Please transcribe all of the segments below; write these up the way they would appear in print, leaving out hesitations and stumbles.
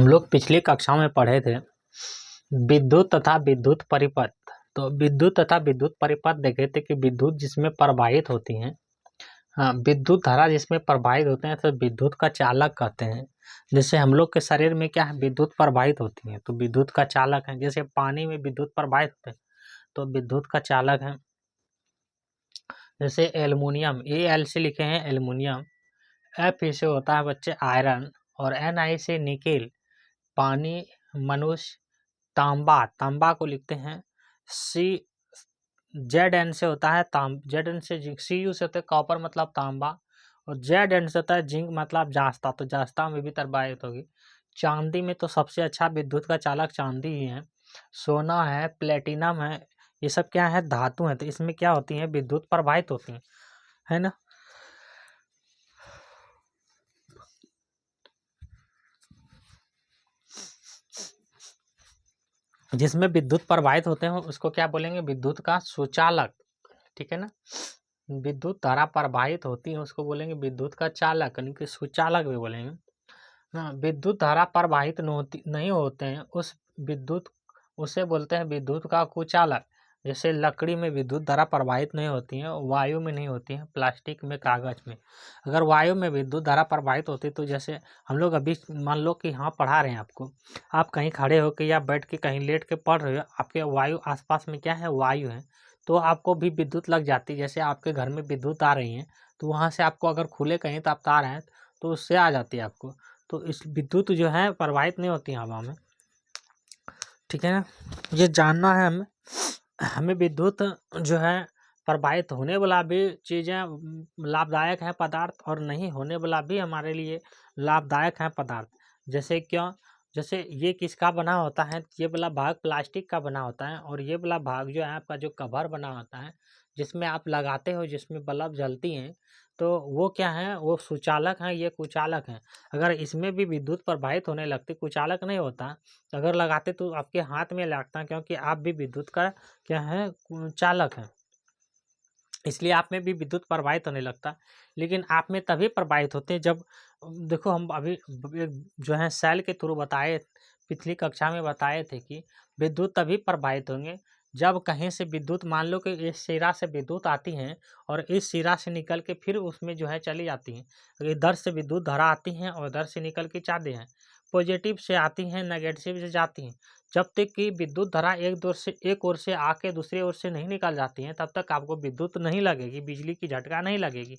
हम लोग पिछली कक्षा में पढ़े थे विद्युत तथा विद्युत परिपथ। तो विद्युत तथा विद्युत परिपथ देखे थे कि विद्युत जिसमें प्रवाहित होती हैं, विद्युत धारा जिसमें प्रवाहित होते हैं तो विद्युत का चालक कहते हैं। जैसे हम लोग के शरीर में क्या है, विद्युत प्रवाहित होती है तो विद्युत का चालक है। जैसे पानी में विद्युत प्रवाहित होते हैं तो विद्युत का चालक है। जैसे एल्युमिनियम, एल से लिखे हैं एल्युमिनियम, एफ से होता है बच्चे आयरन, और Ni से निकेल, पानी, मनुष्य, तांबा, तांबा को लिखते हैं सी, Zn से होता है Zn से जिंक, Cu से होता है कॉपर मतलब तांबा, और Zn से होता है जिंक मतलब जास्ता, तो जास्ता में भी प्रवाहित होगी। चांदी में तो सबसे अच्छा विद्युत का चालक चांदी ही है। सोना है, प्लेटिनम है, ये सब क्या है, धातु है, तो इसमें क्या होती है, विद्युत प्रवाहित होती है ना। जिसमें विद्युत प्रवाहित होते हैं उसको क्या बोलेंगे, विद्युत का सुचालक, ठीक है ना। विद्युत धारा प्रवाहित होती है उसको बोलेंगे विद्युत का चालक, यानी कि सुचालक भी बोलेंगे। विद्युत धारा प्रवाहित नहीं होते हैं उसे बोलते हैं विद्युत का कुचालक। जैसे लकड़ी में विद्युत धारा प्रवाहित नहीं होती है, वायु में नहीं होती है, प्लास्टिक में, कागज में। अगर वायु में विद्युत धारा प्रवाहित होती तो जैसे हम लोग अभी मान लो कि हाँ पढ़ा रहे हैं आपको, आप कहीं खड़े होकर या बैठ के कहीं लेट के पढ़ रहे हो, आपके वायु आसपास में क्या है, वायु है, तो आपको भी विद्युत लग जाती है। जैसे आपके घर में विद्युत आ रही है तो वहाँ से आपको अगर खुले कहीं तो आप तार हैं तो उससे आ जाती है आपको। तो इस विद्युत जो है प्रवाहित नहीं होती है हवा में, ठीक है ना। ये जानना है हमें विद्युत जो है प्रवाहित होने वाला भी चीज़ें लाभदायक है पदार्थ, और नहीं होने वाला भी हमारे लिए लाभदायक है पदार्थ। जैसे क्यों, जैसे ये किसका बना होता है, ये वाला भाग प्लास्टिक का बना होता है, और ये वाला भाग जो है आपका जो कवर बना होता है जिसमें आप लगाते हो, जिसमें बल्ब जलती हैं, तो वो क्या है, वो सुचालक है, ये कुचालक है। अगर इसमें भी विद्युत प्रवाहित होने लगती, कुचालक नहीं होता, अगर लगाते तो आपके हाथ में लगता, क्योंकि आप भी विद्युत का क्या है, चालक है, इसलिए आप में भी विद्युत प्रवाहित होने लगता। लेकिन आप में तभी प्रवाहित होते हैं जब, देखो हम अभी जो है सेल के थ्रू बताए, पिछली कक्षा में बताए थे कि विद्युत तभी प्रवाहित होंगे जब कहीं से विद्युत, मान लो कि इस सिरा से विद्युत आती है और इस सिरा से निकल के फिर उसमें जो है चली जाती है। इधर से विद्युत धारा आती है और इधर से निकल के जाते हैं, पॉजिटिव से आती हैं, नेगेटिव से जाती हैं। जब तक कि विद्युत धारा एक ओर से आके दूसरी ओर से नहीं निकल जाती है तब तक आपको विद्युत नहीं लगेगी, बिजली की झटका नहीं लगेगी।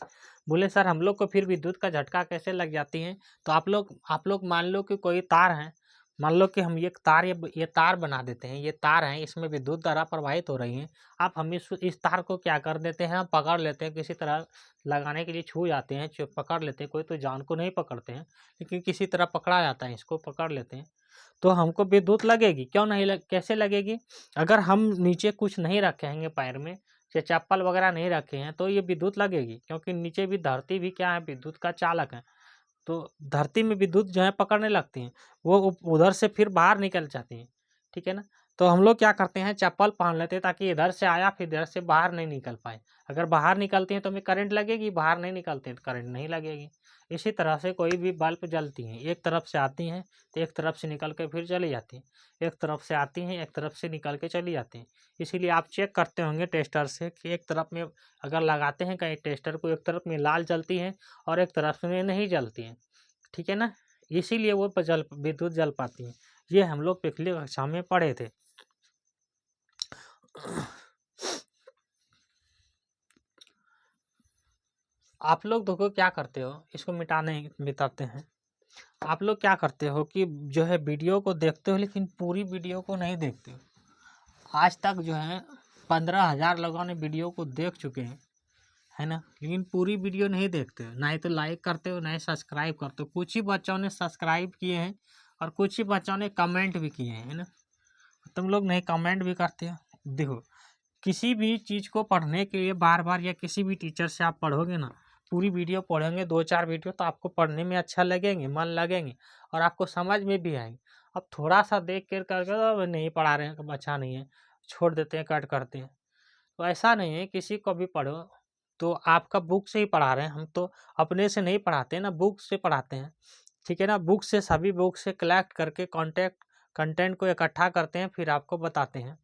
बोले सर हम लोग को फिर विद्युत का झटका कैसे लग जाती है, तो आप लोग मान लो कि कोई तार है, मान लो कि हम ये तार बना देते हैं, ये तार है, इसमें विद्युत धारा प्रवाहित हो रही है। आप हम इस तार को क्या कर देते हैं, पकड़ लेते हैं, किसी तरह लगाने के लिए छू जाते हैं, पकड़ लेते हैं, कोई तो जान को नहीं पकड़ते हैं लेकिन किसी तरह पकड़ा जाता है, इसको पकड़ लेते हैं, तो हमको विद्युत लगेगी। क्यों नहीं कैसे लगेगी, अगर हम नीचे कुछ नहीं रखेंगे पैर में, या चप्पल वगैरह नहीं रखे हैं तो ये विद्युत लगेगी, क्योंकि नीचे भी धरती भी क्या है, विद्युत का चालक है। तो धरती में विद्युत जो है पकड़ने लगती हैं, वो उधर से फिर बाहर निकल जाती हैं, ठीक है ना। तो हम लोग क्या करते हैं, चप्पल पहन लेते हैं ताकि इधर से आया फिर इधर से बाहर नहीं निकल पाए। अगर बाहर निकलती हैं तो हमें करंट लगेगी, बाहर नहीं निकलते हैं तो करंट नहीं लगेगी। इसी तरह से कोई भी बल्ब जलती हैं, एक तरफ से आती हैं तो एक तरफ से निकल के फिर चली जाती हैं, एक तरफ से आती हैं एक तरफ से निकल के चली जाती हैं। इसीलिए आप चेक करते होंगे टेस्टर से कि एक तरफ में अगर लगाते हैं कहीं टेस्टर को, एक तरफ में लाल जलती है और एक तरफ में नहीं जलती है, ठीक है ना। इसीलिए वो विद्युत जल पाती है। ये हम लोग पिछली कक्षा में पढ़े थे। आप लोग देखो क्या करते हो, इसको मिटाते हैं। आप लोग क्या करते हो कि जो है वीडियो को देखते हो लेकिन पूरी वीडियो को नहीं देखते हो। आज तक जो है 15,000 लोगों ने वीडियो को देख चुके हैं, है ना, लेकिन पूरी वीडियो नहीं देखते हो, ना ही तो लाइक करते हो, ना ही सब्सक्राइब करते हो। कुछ ही बच्चों ने सब्सक्राइब किए हैं और कुछ ही बच्चों ने कमेंट भी किए हैं, है ना। तुम लोग नहीं कमेंट भी करते हो। देखो किसी भी चीज़ को पढ़ने के लिए बार बार या किसी भी टीचर से आप पढ़ोगे ना, पूरी वीडियो पढ़ेंगे 2-4 वीडियो तो आपको पढ़ने में अच्छा लगेंगे, मन लगेंगे और आपको समझ में भी आएंगे। अब थोड़ा सा देख कर करके तो नहीं पढ़ा रहे हैं, अच्छा नहीं है, छोड़ देते हैं, कट करते हैं। तो ऐसा नहीं है, किसी को भी पढ़ो तो आपका बुक से ही पढ़ा रहे हैं, हम तो अपने से नहीं पढ़ाते ना, बुक से पढ़ाते हैं। ठीक है ना। बुक से, सभी बुक से कलेक्ट करके कंटेंट को इकट्ठा करते हैं, फिर आपको बताते हैं।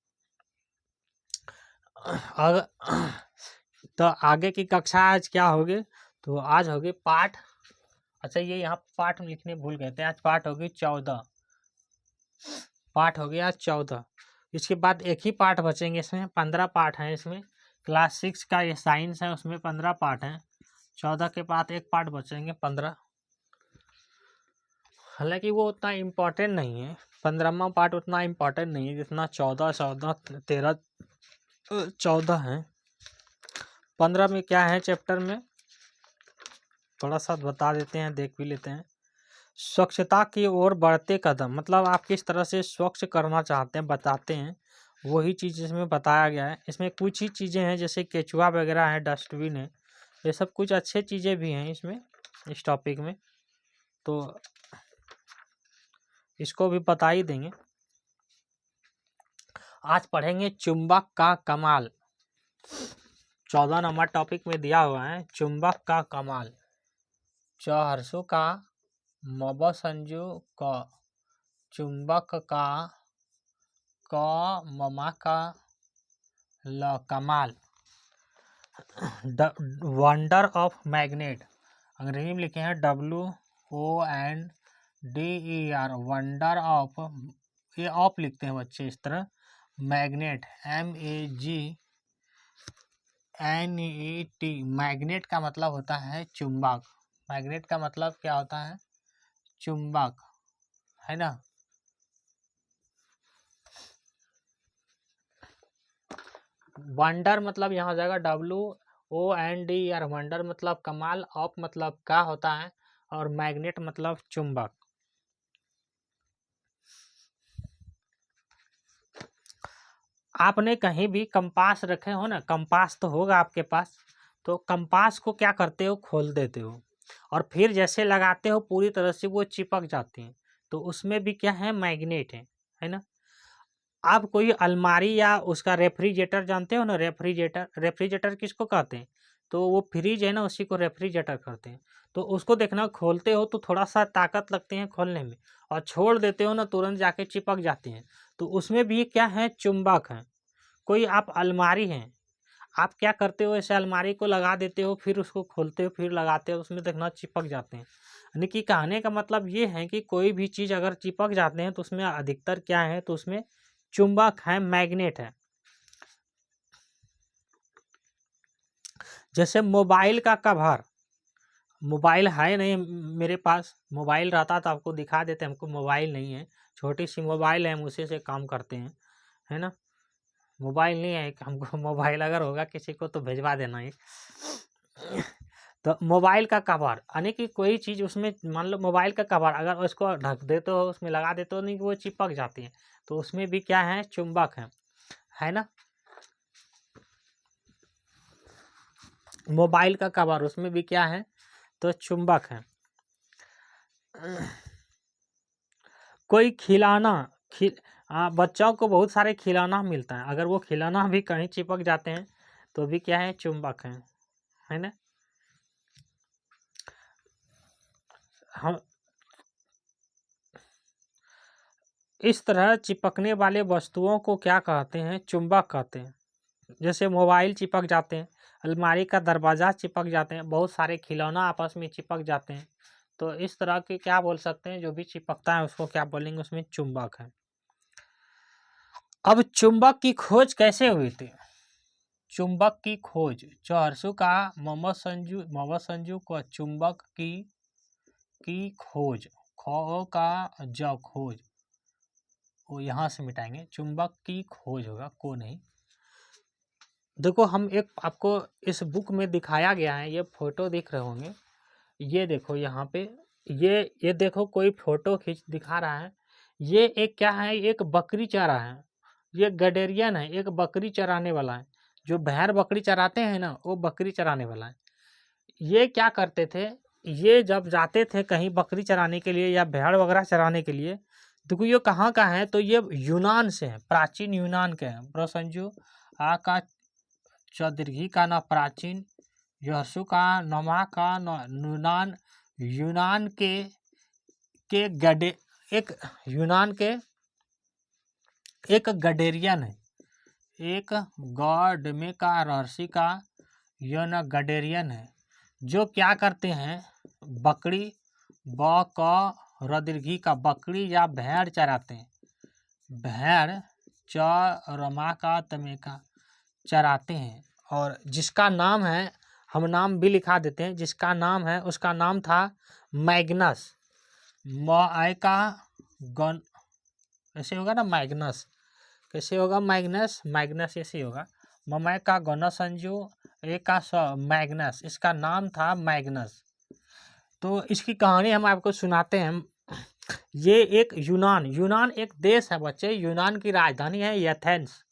तो आगे की कक्षा आज क्या होगी, तो आज होगी पाठ, अच्छा ये यहाँ पाठ में लिखने भूल गए थे, आज पाठ होगी 14, पाठ हो गया 14। इसके बाद एक ही पाठ बचेंगे, इसमें 15 पाठ हैं। इसमें क्लास 6 का ये साइंस है, उसमें 15 पाठ हैं। 14 के बाद एक पाठ बचेंगे 15। हालांकि वो उतना इम्पोर्टेंट नहीं है, 15वां पार्ट उतना इम्पोर्टेंट नहीं है जितना 14, 13, 14 है। 15 में क्या है चैप्टर में, थोड़ा सा बता देते हैं, देख भी लेते हैं। स्वच्छता की ओर बढ़ते कदम, मतलब आप किस तरह से स्वच्छ करना चाहते हैं बताते हैं, वही चीज़ इसमें बताया गया है। इसमें कुछ ही चीज़ें हैं जैसे केचुआ वगैरह है, डस्टबिन है, ये सब कुछ अच्छे चीज़ें भी हैं इसमें, इस टॉपिक में, तो इसको भी बता ही देंगे। आज पढ़ेंगे चुंबक का कमाल, 14 नंबर टॉपिक में दिया हुआ है चुंबक का कमाल। चहरसु का मब संजू क, चुंबक का क, ममा का ल, कमाल। वंडर ऑफ मैग्नेट, अंग्रेजी में लिखे हैं WONDER, वंडर ऑफ, ये ऑफ लिखते हैं बच्चे इस तरह, मैग्नेट MAGNET, मैग्नेट का मतलब होता है चुंबक, मैग्नेट का मतलब क्या होता है, चुंबक, है ना। वंडर मतलब यहाँ हो जाएगा WONDER, वंडर मतलब कमाल, ऑफ मतलब क्या होता है, और मैग्नेट मतलब चुंबक। आपने कहीं भी कंपास रखे हो ना, कंपास तो होगा आपके पास, तो कंपास को क्या करते हो, खोल देते हो, और फिर जैसे लगाते हो पूरी तरह से वो चिपक जाते हैं, तो उसमें भी क्या है, मैग्नेट है ना। आप कोई अलमारी या उसका रेफ्रिजरेटर जानते हो ना, रेफ्रिजरेटर किसको कहते हैं, तो वो फ्रिज है ना, उसी को रेफ्रिजरेटर कहते हैं। तो उसको देखना, खोलते हो तो थोड़ा सा ताकत लगती है खोलने में, और छोड़ देते हो ना तुरंत जाके चिपक जाते हैं, तो उसमें भी क्या है, चुंबक है। कोई आप अलमारी हैं, आप क्या करते हो, ऐसे अलमारी को लगा देते हो, फिर उसको खोलते हो, फिर लगाते हो, उसमें देखना चिपक जाते हैं। यानी कि कहने का मतलब ये है कि कोई भी चीज़ अगर चिपक जाते हैं तो उसमें अधिकतर क्या है, तो उसमें चुंबक है, मैग्नेट है। जैसे मोबाइल का कवर, मोबाइल है नहीं मेरे पास, मोबाइल रहता तो आपको दिखा देते, हमको मोबाइल नहीं है, छोटी सी मोबाइल है, हम उसी से काम करते हैं, है ना। मोबाइल नहीं है हमको, मोबाइल अगर होगा किसी को तो भिजवा देना ये। तो मोबाइल का कवर यानी कि कोई चीज़ उसमें, मान लो मोबाइल का कवर अगर उसको ढक देते हो, उसमें लगा देते हो, नहीं कि वो चिपक जाती है, तो उसमें भी क्या है, चुंबक है ना। मोबाइल का कवर, उसमें भी क्या है, तो चुंबक है। कोई खिलौना, बच्चों को बहुत सारे खिलौना मिलता है, अगर वो खिलौना भी कहीं चिपक जाते हैं तो भी क्या है, चुंबक है ना। हम इस तरह चिपकने वाले वस्तुओं को क्या कहते हैं, चुंबक कहते हैं। जैसे मोबाइल चिपक जाते हैं, अलमारी का दरवाज़ा चिपक जाते हैं, बहुत सारे खिलौना आपस में चिपक जाते हैं, तो इस तरह के क्या बोल सकते हैं, जो भी चिपकता है उसको क्या बोलेंगे, उसमें चुंबक है। अब चुंबक की खोज कैसे हुई थी, चुंबक की खोज, चहरसु का मोहम्मद संजू को चुंबक की खोज, खो का ज खोज, वो यहाँ से मिटाएंगे, चुंबक की खोज होगा, को नहीं। देखो हम एक आपको इस बुक में दिखाया गया है, ये फोटो दिख रहे होंगे, ये देखो यहाँ पे, ये देखो कोई फोटो खींच दिखा रहा है, ये एक क्या है, एक बकरी चरा है, ये गडेरियन है, एक बकरी चराने वाला है, जो भेड़ बकरी चराते हैं ना, वो बकरी चराने वाला है। ये क्या करते थे, ये जब जाते थे कहीं बकरी चराने के लिए या भेड़ वगैरह चराने के लिए, देखो ये कहाँ का है, तो ये यूनान से है, प्राचीन यूनान के हैं। ब्रोसंजू आ का चौदीर्घी का ना प्राचीन, यहसु का नमा का यूनान, यूनान के के एक यूनान के एक गडेरियन है, एक गॉड में का राशि का यौन गडेरियन है, जो क्या करते हैं, बकरी रदीर्घी का बकरी या भेड़ चराते हैं, भेड़ चरमा का तमेका चराते हैं। और जिसका नाम है, हम नाम भी लिखा देते हैं, जिसका नाम है, उसका नाम था मैग्नस। का गन ऐसे होगा ना, मैग्नस कैसे होगा, मैग्नस ऐसे होगा, ममय का गणसंजू एक का मैग्नस, इसका नाम था मैग्नस। तो इसकी कहानी हम आपको सुनाते हैं। ये एक यूनान एक देश है बच्चे, यूनान की राजधानी है एथेंस।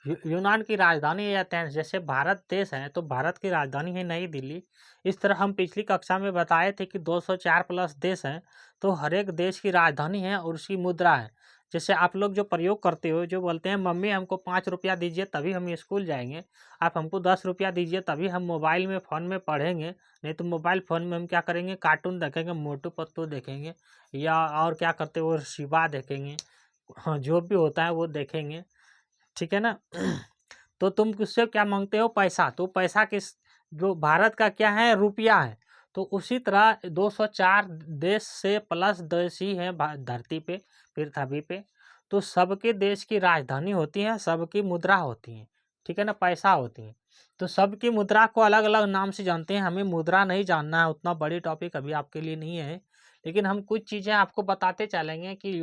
यूनान की राजधानी है एथेंस। जैसे भारत देश है तो भारत की राजधानी है नई दिल्ली। इस तरह हम पिछली कक्षा में बताए थे कि 204 प्लस देश हैं, तो हर एक देश की राजधानी है और उसकी मुद्रा है। जैसे आप लोग जो प्रयोग करते हो, जो बोलते हैं मम्मी हमको 5 रुपया दीजिए तभी हम स्कूल जाएंगे, आप हमको 10 रुपया दीजिए तभी हम मोबाइल में फ़ोन में पढ़ेंगे, नहीं तो मोबाइल फ़ोन में हम क्या करेंगे, कार्टून देखेंगे, मोटू पतलू देखेंगे, या और क्या करते हो, शिवा देखेंगे, हाँ जो भी होता है वो देखेंगे, ठीक है ना। तो तुम किससे क्या मांगते हो, पैसा। तो पैसा किस, जो भारत का क्या है, रुपया है। तो उसी तरह 204 देश से प्लस देश ही है धरती पे, पृथ्वी पे। तो सबके देश की राजधानी होती है, सबकी मुद्रा होती है, ठीक है ना, पैसा होती है। तो सबकी मुद्रा को अलग अलग नाम से जानते हैं। हमें मुद्रा नहीं जानना है, उतना बड़ी टॉपिक अभी आपके लिए नहीं है, लेकिन हम कुछ चीज़ें आपको बताते चलेंगे कि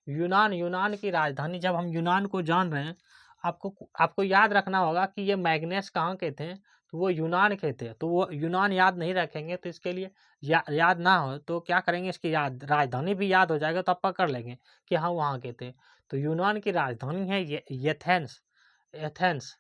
यूनान की राजधानी, जब हम यूनान को जान रहे हैं, आपको याद रखना होगा कि ये मैग्नस कहाँ के थे, तो वो यूनान के थे। तो वो यूनान याद नहीं रखेंगे तो इसके लिए याद ना हो तो क्या करेंगे, इसकी राजधानी भी याद हो जाएगा तो आप पकड़ लेंगे कि हाँ वहाँ के थे। तो यूनान की राजधानी है एथेंस। एथेंस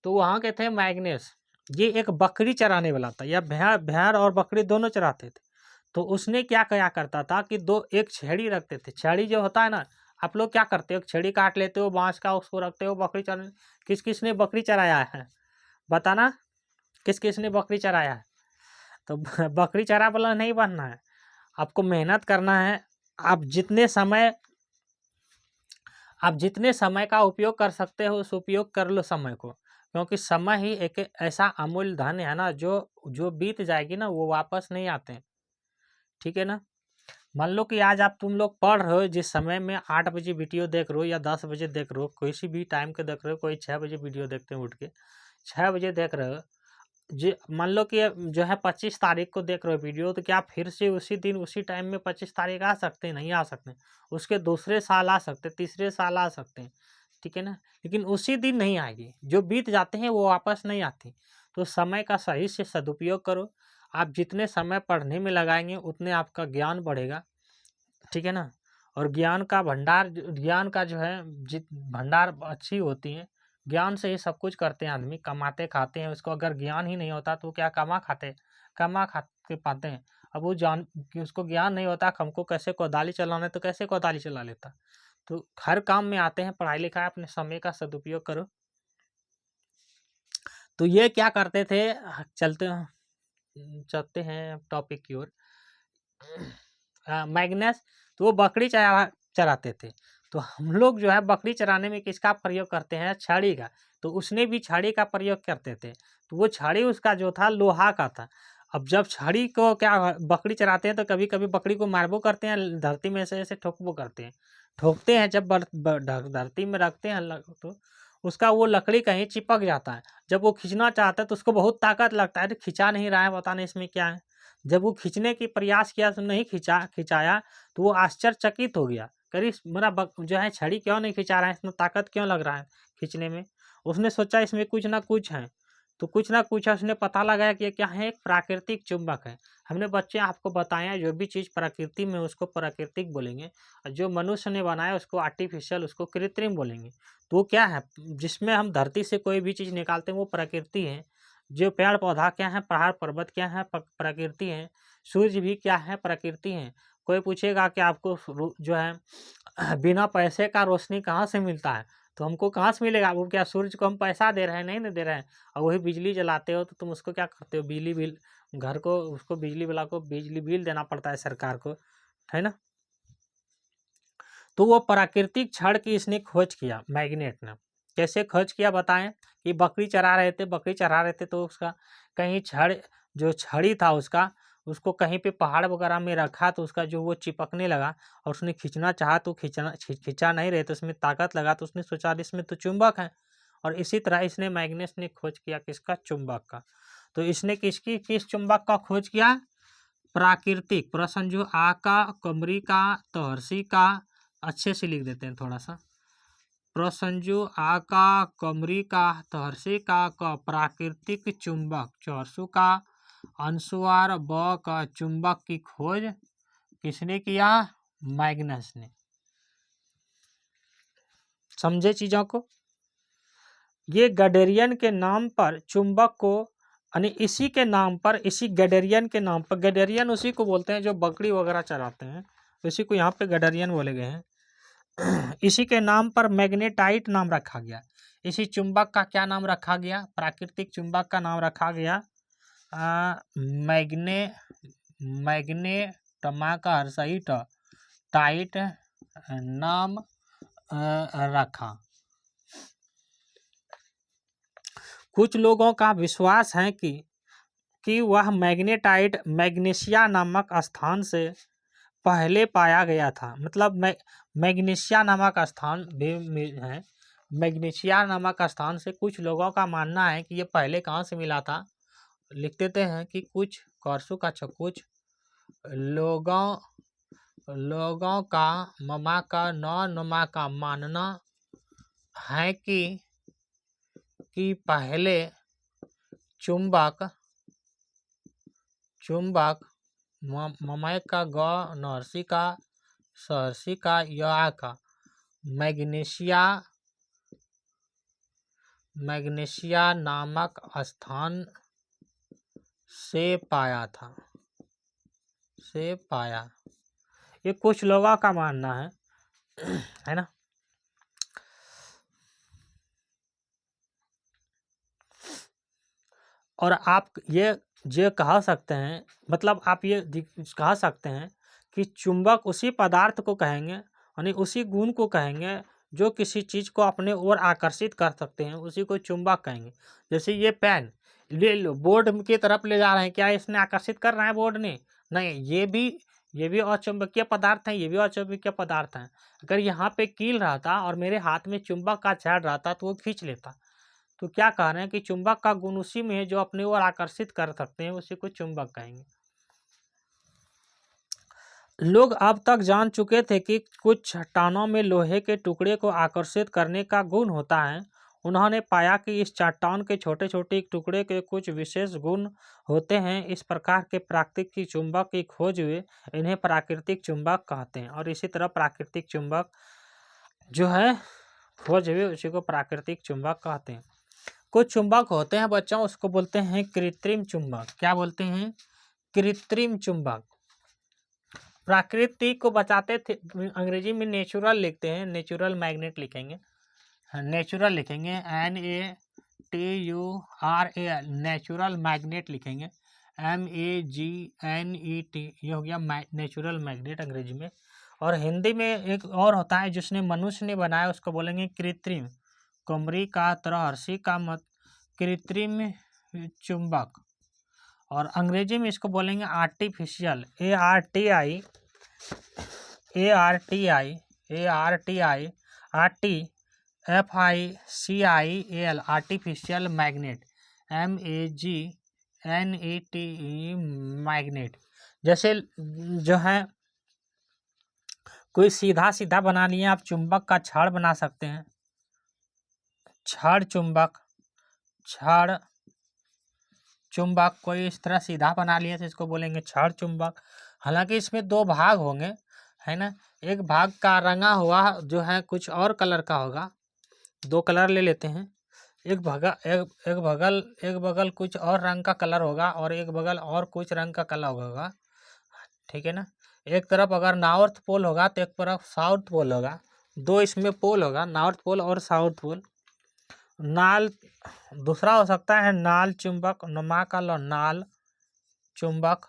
तो वहाँ के थे मैग्नस। ये एक बकरी चराने वाला था, या भेड़ और बकरी दोनों चराते थे। तो उसने क्या क्या करता था कि एक छेड़ी रखते थे। छेड़ी जो होता है ना, आप लोग क्या करते हो, छेड़ी काट लेते हो बांस का, उसको रखते हो बकरी चराने। किस किस ने बकरी चराया है बताना, किस किस ने बकरी चराया है। तो बकरी चरा वाला नहीं बनना है, आपको मेहनत करना है। आप जितने समय का उपयोग कर सकते हो उस उपयोग कर लो समय को, क्योंकि समय ही एक ऐसा अमूल्य धन है ना, जो बीत जाएगी ना वो वापस नहीं आते हैं, ठीक है ना। मान लो कि आज तुम लोग पढ़ रहे हो, जिस समय में 8 बजे वीडियो देख रहे हो या 10 बजे देख रहे हो, किसी भी टाइम के देख रहे हो, कोई 6 बजे वीडियो देखते हैं उठ के, 6 बजे देख रहे हो, जी मान लो कि जो है 25 तारीख को देख रहे हो वीडियो, तो क्या फिर से उसी दिन उसी टाइम में 25 तारीख आ सकते हैं, नहीं आ सकते। उसके दूसरे साल आ सकते, तीसरे साल आ सकते हैं, ठीक है ना, लेकिन उसी दिन नहीं आएगी। जो बीत जाते हैं वो वापस नहीं आती। तो समय का सही से सदुपयोग करो। आप जितने समय पढ़ने में लगाएंगे उतने आपका ज्ञान बढ़ेगा, ठीक है ना। और ज्ञान का जो है भंडार अच्छी होती है। ज्ञान से ही सब कुछ करते हैं आदमी, कमाते खाते हैं। उसको अगर ज्ञान ही नहीं होता तो क्या कमा खा के पाते हैं। अब वो जान कि उसको ज्ञान नहीं होता, हमको कैसे कोदाली चलाना है तो कैसे कोदाली चला लेता। तो हर काम में आते हैं, पढ़ाई लिखाई अपने समय का सदुपयोग करो। तो ये क्या करते थे, चलते हैं टॉपिक की ओर। मैग्नस तो वो बकरी चराते थे। तो हम लोग जो है बकरी चराने में किसका प्रयोग करते हैं, छड़ी का। तो उसने भी छड़ी का प्रयोग करते थे। तो वो छड़ी उसका जो था लोहा का था। अब जब छड़ी को क्या बकरी चराते हैं तो कभी कभी बकरी को मारबो करते हैं, धरती में ऐसे ठोकबो करते हैं। ठोकते हैं जब धरती में रखते हैं तो उसका वो लकड़ी कहीं चिपक जाता है। जब वो खींचना चाहता है तो उसको बहुत ताकत लगता है, तो खिंचा नहीं रहा है, पता नहीं इसमें क्या है। जब वो खींचने की प्रयास किया तो नहीं खिंचाया, तो वो आश्चर्यचकित हो गया, करी मेरा जो है छड़ी क्यों नहीं खिंचा रहा है, इसमें ताकत क्यों लग रहा है खींचने में। उसने सोचा इसमें कुछ ना कुछ है, तो कुछ ना कुछ है, उसने पता लगाया कि क्या है, एक प्राकृतिक चुंबक है। हमने बच्चे आपको बताया जो भी चीज़ प्रकृति में उसको प्राकृतिक बोलेंगे, और जो मनुष्य ने बनाया उसको आर्टिफिशियल, उसको कृत्रिम बोलेंगे। तो वो क्या है, जिसमें हम धरती से कोई भी चीज़ निकालते हैं वो प्रकृति है। जो पेड़ पौधा क्या है, पहाड़ पर्वत क्या है, प्रकृति है। सूर्य भी क्या है, प्रकृति है। कोई पूछेगा कि आपको जो है बिना पैसे का रोशनी कहाँ से मिलता है, तो हमको कहाँ से मिलेगा, वो क्या सूर्य को हम पैसा दे रहे हैं, नहीं ना दे रहे हैं। और वही बिजली जलाते हो तो तुम उसको क्या करते हो, बिजली बिल, घर को उसको बिजली वाला को बिजली बिल देना पड़ता है सरकार को, है ना। तो वो प्राकृतिक छड़ की इसने खोज किया मैग्नेट ने। कैसे खोज किया बताएं कि बकरी चरा रहे थे तो उसका कहीं छड़, जो छड़ी था उसको कहीं पे पहाड़ वगैरह में रखा तो उसका जो वो चिपकने लगा और उसने खींचना चाहा तो खींचा नहीं रहे तो उसमें ताकत लगा तो उसने सोचा इसमें तो चुंबक है। और इसी तरह इसने मैग्नेट ने खोज किया किसका, चुंबक का। तो इसने किस चुंबक का खोज किया, प्राकृतिक, प्रश्न जो आ का, कमरी का, तहर्षी का, अच्छे से लिख देते हैं थोड़ा सा, प्रसंजु आ का, कमरी का, तहर्षी का, क प्राकृतिक चुंबक, चौरसु का, अंशुआर, ब का चुंबक की खोज किसने किया, मैग्नस ने। समझे चीजों को। ये गडेरियन के नाम पर चुंबक को, यानी इसी के नाम पर, इसी गडेरियन के नाम पर, गडेरियन उसी को बोलते हैं जो बकरी वगैरह चराते हैं, इसी को यहाँ पे गडेरियन बोले गए हैं। इसी के नाम पर मैग्नेटाइट नाम रखा गया। इसी चुंबक का क्या नाम रखा गया, प्राकृतिक चुंबक का नाम रखा गया मैग्नेटमा का सही टाइट नाम रखा। कुछ लोगों का विश्वास है कि वह मैग्नेटाइट मैग्नीशिया नामक स्थान से पहले पाया गया था। मतलब मैग्नीशिया नामक स्थान भी है, मैग्नीशिया नामक स्थान से कुछ लोगों का मानना है कि ये पहले कहाँ से मिला था। लिख देते हैं कि कुछ कुछ लोगों का ममा का नमा का मानना है कि पहले चुंबक ममय का ग, नरसी का, सहर्षी का, या का मैग्नीशिया नामक स्थान से पाया। ये कुछ लोगों का मानना है ना। और आप ये कह सकते हैं, मतलब आप ये कह सकते हैं कि चुंबक उसी पदार्थ को कहेंगे, यानी उसी गुण को कहेंगे जो किसी चीज़ को अपने ओर आकर्षित कर सकते हैं, उसी को चुंबक कहेंगे। जैसे ये पेन ले लो, बोर्ड की तरफ ले जा रहे हैं, क्या इसने आकर्षित कर रहा है बोर्ड ने, नहीं, ये भी अचुंबकीय पदार्थ है, ये भी अचुंबकीय पदार्थ है। अगर यहाँ पे कील रहता और मेरे हाथ में चुंबक का छड़ रहता तो वो खींच लेता। तो क्या कह रहे हैं कि चुंबक का गुण उसी में है जो अपने ओर आकर्षित कर सकते हैं, उसी को चुंबक कहेंगे। लोग अब तक जान चुके थे कि कुछ चट्टानों में लोहे के टुकड़े को आकर्षित करने का गुण होता है। उन्होंने पाया कि इस चट्टान के छोटे छोटे टुकड़े के कुछ विशेष गुण होते हैं। इस प्रकार के प्राकृतिक चुंबक की खोज हुए, इन्हें प्राकृतिक चुंबक कहते हैं। और इसी तरह प्राकृतिक चुंबक जो है खोज हुए, उसी को प्राकृतिक चुंबक कहते हैं। कुछ चुंबक होते हैं बच्चों, उसको बोलते हैं कृत्रिम चुंबक। क्या बोलते हैं, कृत्रिम चुंबक। प्राकृतिक को बचाते थे, अंग्रेजी में नेचुरल लिखते हैं, नेचुरल मैग्नेट लिखेंगे, नेचुरल लिखेंगे NATURAL, नेचुरल मैग्नेट लिखेंगे MAGNET, ये हो गया नेचुरल मैग्नेट अंग्रेजी में। और हिंदी में एक और होता है जिसने मनुष्य ने बनाया, उसको बोलेंगे कृत्रिम। कमरी का, तरहर्षी का मत कृत्रिम चुंबक। और अंग्रेजी में इसको बोलेंगे artificial, ARTIFICIAL, artificial magnet, MAGNET magnet. जैसे जो है कोई सीधा सीधा बना लिए आप चुंबक का छड़ बना सकते हैं, छड़ चुंबक कोई इस तरह सीधा बना लिए तो इसको बोलेंगे छड़ चुंबक। हालांकि इसमें दो भाग होंगे, है ना। एक भाग का रंगा हुआ जो है कुछ और कलर का होगा, दो कलर ले लेते हैं, एक बगल कुछ और रंग का कलर होगा और एक बगल और कुछ रंग का कलर होगा, ठीक है ना। एक तरफ अगर नॉर्थ पोल होगा तो एक तरफ साउथ पोल होगा, दो इसमें पोल होगा, नॉर्थ पोल और साउथ पोल। नाल दूसरा हो सकता है नाल चुंबक, नमा का नाल चुंबक,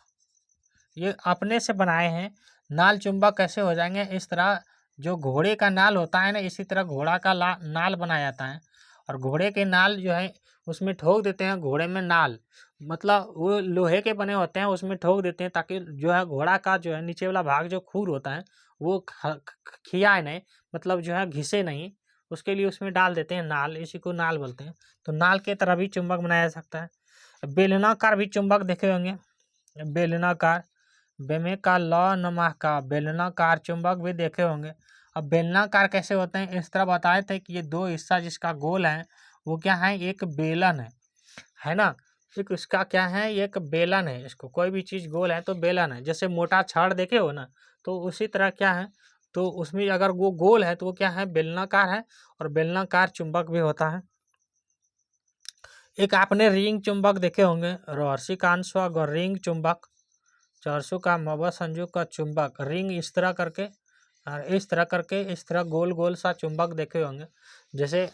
ये अपने से बनाए हैं नाल चुंबक कैसे हो जाएंगे, इस तरह जो घोड़े का नाल होता है ना, इसी तरह घोड़ा का नाल बनाया जाता है, और घोड़े के नाल जो है उसमें ठोक देते हैं, घोड़े में नाल मतलब वो लोहे के बने होते हैं, उसमें ठोक देते हैं ताकि जो है घोड़ा का जो है नीचे वाला भाग जो खूर होता है वो खियाए नहीं, मतलब जो है घिसे नहीं, उसके लिए उसमें डाल देते हैं नाल, इसी को नाल बोलते हैं। तो नाल के तरह भी चुंबक बनाया जा सकता है। बेलनाकार भी चुंबक देखे होंगे, बेलनाकार, बेमे का लौ नमा का बेलनाकार चुंबक भी देखे होंगे। अब बेलनाकार कैसे होते हैं, इस तरह बताए थे कि ये दो हिस्सा जिसका गोल है वो क्या है, एक बेलन है ना, एक इसका क्या है, एक बेलन है, इसको कोई भी चीज गोल है तो बेलन है। जैसे मोटा छड़ देखे हो ना, तो उसी तरह क्या है, तो उसमें अगर वो गोल है तो वो क्या है, बेलनाकार है, और बेलनाकार चुंबक भी होता है। एक आपने रिंग चुंबक देखे होंगे, रहस्य कांस्वा और रिंग चुंबक, चारसो का मवा संजू का चुंबक, रिंग इस तरह करके और इस तरह करके इस तरह गोल गोल सा चुंबक देखे होंगे। जैसे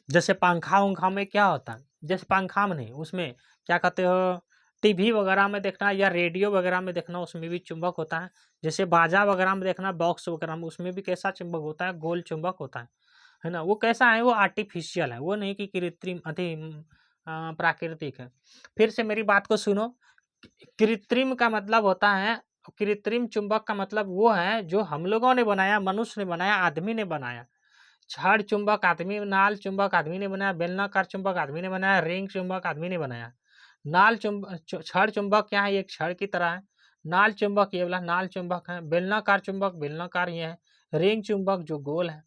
जैसे पंखा उंखा में क्या होता है, जैसे पंखा में नहीं, उसमें क्या कहते हो, टीवी वगैरह में देखना या रेडियो वगैरह में देखना, उसमें भी चुंबक होता है। जैसे बाजा वगैरह में देखना, बॉक्स वगैरह में, उसमें भी कैसा चुंबक होता है, गोल चुंबक होता है ना। वो कैसा है, वो आर्टिफिशियल है, वो नहीं कि कृत्रिम अति प्राकृतिक है। फिर से मेरी बात को सुनो, कृत्रिम का मतलब होता है, कृत्रिम चुंबक का मतलब वो है जो हम लोगों ने बनाया, मनुष्य ने बनाया, आदमी ने बनाया। छड़ चुंबक आदमी, नाल चुंबक आदमी ने बनाया, बेलनाकार चुंबक आदमी ने बनाया, रिंग चुंबक आदमी ने बनाया। नाल चुंबक, छड़ चुंबक क्या है, एक छड़ की तरह है। नाल चुंबक ये वाला नाल चुंबक है। बेलनाकार चुंबक बेलनाकार ये है। रिंग चुंबक जो गोल है।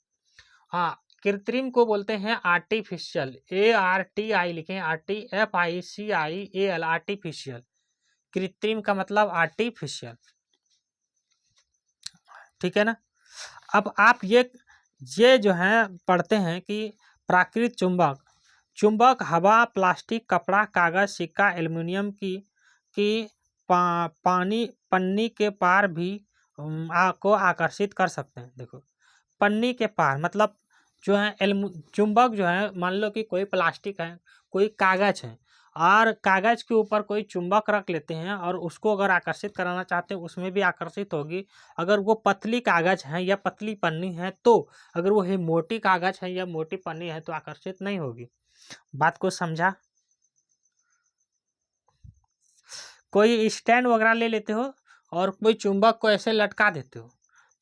हाँ, कृत्रिम को बोलते हैं आर्टिफिशियल, ARTI लिखें, ARTIFICIAL, आर्टिफिशियल। कृत्रिम का मतलब आर्टिफिशियल, ठीक है ना। अब आप ये जो है पढ़ते हैं कि प्राकृतिक चुंबक, चुंबक हवा, प्लास्टिक, कपड़ा, कागज, सिक्का, एल्युमिनियम की पानी पन्नी के पार भी को आकर्षित कर सकते हैं। देखो, पन्नी के पार मतलब जो है चुंबक जो है, मान लो कि कोई प्लास्टिक है, कोई कागज है, और कागज के ऊपर कोई चुंबक रख लेते हैं और उसको अगर आकर्षित कराना चाहते हैं, उसमें भी आकर्षित होगी। अगर वो पतली कागज है या पतली पन्नी है तो, अगर वो मोटी कागज है या मोटी पन्नी है तो आकर्षित नहीं होगी। बात को समझा। कोई स्टैंड वगैरह ले लेते हो और कोई चुंबक को ऐसे लटका देते हो,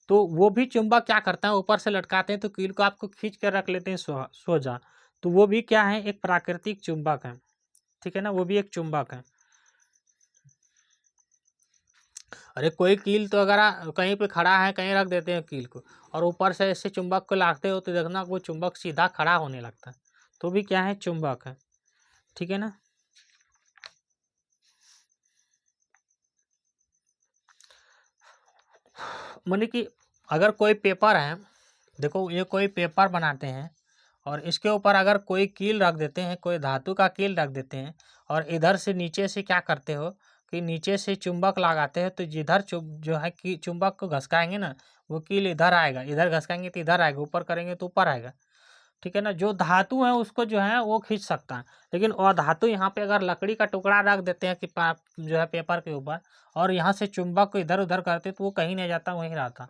तो वो भी चुंबक क्या करता है, ऊपर से लटकाते हैं तो कील को आपको खींच कर रख लेते हैं सोजा, तो वो भी क्या है, एक प्राकृतिक चुंबक है, ठीक है ना, वो भी एक चुंबक है। अरे कोई कील तो अगर कहीं पे खड़ा है, कहीं रख देते हैं कील को, और ऊपर से ऐसे चुंबक को लागते हो तो देखना वो चुंबक सीधा खड़ा होने लगता है, तो भी क्या है, चुंबक है, ठीक है ना। माने कि अगर कोई पेपर है, देखो ये कोई पेपर बनाते हैं और इसके ऊपर अगर कोई कील रख देते हैं, कोई धातु का कील रख देते हैं, और इधर से नीचे से क्या करते हो कि नीचे से चुंबक लगाते हैं, तो जिधर जो है कि चुंबक को घसकाएंगे ना, वो कील इधर आएगा, इधर घसकाएंगे तो इधर आएगा, ऊपर करेंगे तो ऊपर आएगा, ठीक है ना। जो धातु है उसको जो है वो खींच सकता है, लेकिन अधातु यहाँ पे अगर लकड़ी का टुकड़ा रख देते हैं कि जो है पेपर के ऊपर, और यहाँ से चुंबक को इधर उधर करते तो वो कहीं नहीं जाता, वहीं रहता।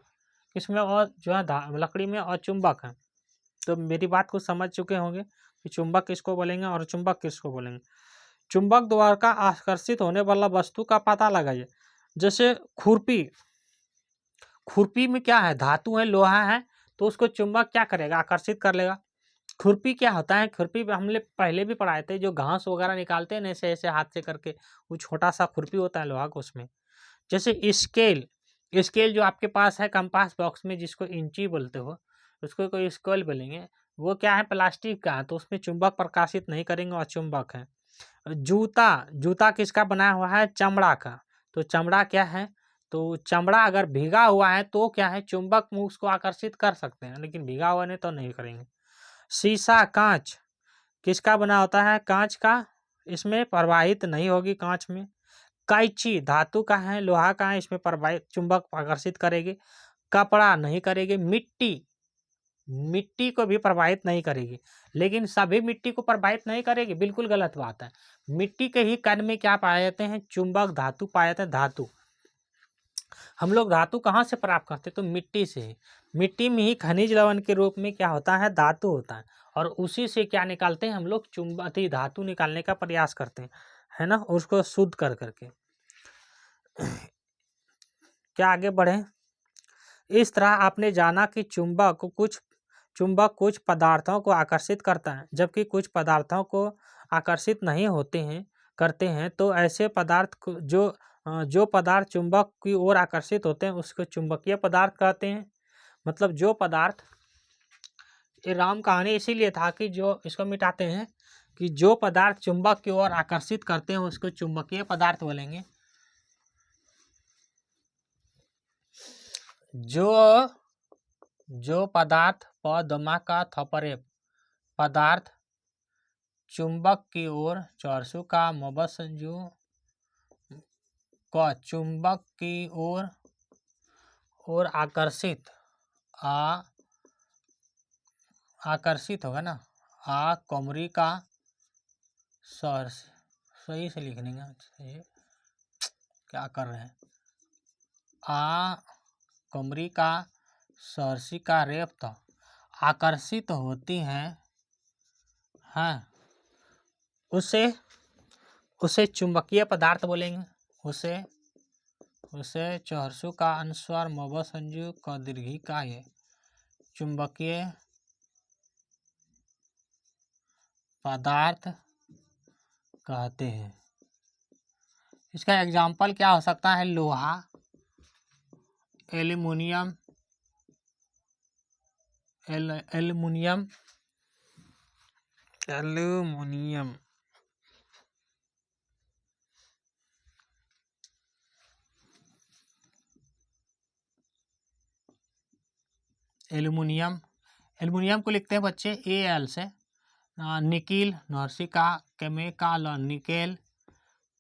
इसमें और जो है लकड़ी में और चुंबक है। तो मेरी बात को समझ चुके होंगे कि चुंबक किसको बोलेंगे और चुंबक किसको बोलेंगे। चुंबक द्वारा आकर्षित होने वाला वस्तु का पता लगाइए। जैसे खुरपी, खुरपी में क्या है, धातु है, लोहा है, तो उसको चुंबक क्या करेगा, आकर्षित कर लेगा। खुरपी क्या होता है, खुरपी पे हमने पहले भी पढ़ाए थे, जो घास वगैरह निकालते हैं ना ऐसे ऐसे हाथ से करके, वो छोटा सा खुरपी होता है लोहा का उसमें। जैसे स्केल, स्केल जो आपके पास है कंपास बॉक्स में, जिसको इंची बोलते हो, उसको कोई स्केल बोलेंगे, वो क्या है, प्लास्टिक का है, तो उसमें चुंबक प्रकाशित नहीं करेंगे और चुंबक है। जूता, जूता किसका बनाया हुआ है, चमड़ा का, तो चमड़ा क्या है, तो चमड़ा अगर भीगा हुआ है तो क्या है, चुंबक मुंह उसको आकर्षित कर सकते हैं, लेकिन भीगा हुआ नहीं तो नहीं करेंगे। शीशा, कांच किसका बना होता है, कांच का, इसमें प्रवाहित नहीं होगी कांच में। कैंची धातु का है, लोहा का है, इसमें प्रवाहित चुंबक आकर्षित करेगी। कपड़ा नहीं करेगी। मिट्टी, मिट्टी को भी प्रभावित नहीं करेगी, लेकिन सभी मिट्टी को प्रभावित नहीं करेगी, बिल्कुल गलत बात है। मिट्टी के ही कण में क्या पाए जाते हैं, चुंबक धातु पाए जाते हैं, धातु। हम लोग धातु कहाँ से प्राप्त करते हैं? तो मिट्टी से ही। मिट्टी में ही खनिज लवण के रूप में क्या होता है? धातु होता है, और उसी से क्या निकालते हैं हम लोग? चुंबकीय धातु निकालने का प्रयास करते हैं, है ना, उसको शुद्ध कर करके। क्या आगे बढ़े? इस तरह आपने जाना कि चुंबक कुछ पदार्थों को आकर्षित करता है, जबकि कुछ पदार्थों को आकर्षित नहीं करते हैं। तो ऐसे पदार्थ जो पदार्थ चुंबक की ओर आकर्षित होते हैं उसको चुंबकीय पदार्थ कहते हैं। मतलब जो पदार्थ, ये राम कहानी इसीलिए था कि जो इसको मिटाते हैं कि जो पदार्थ चुंबक की ओर आकर्षित करते हैं उसको चुंबकीय पदार्थ बोलेंगे। जो पदार्थ पदमा का थपरे पदार्थ चुंबक की ओर चौरसू का मबसंजू को चुंबक की ओर आकर्षित होगा ना। कमरी का सही से लिखने का क्या कर रहे हैं? कमरी का सरसी का रेफ्त आकर्षित होती हैं, हाँ, उसे चुंबकीय पदार्थ बोलेंगे। उसे चौरसू का अनुस्वार मबसंजू का दीर्घी का ये चुंबकीय पदार्थ कहते हैं। इसका एग्जाम्पल क्या हो सकता है? लोहा, एल्युमिनियम, एल्युमिनियम को लिखते हैं बच्चे Al से। निकिल, नॉर्सिका, केमिका, निकेल,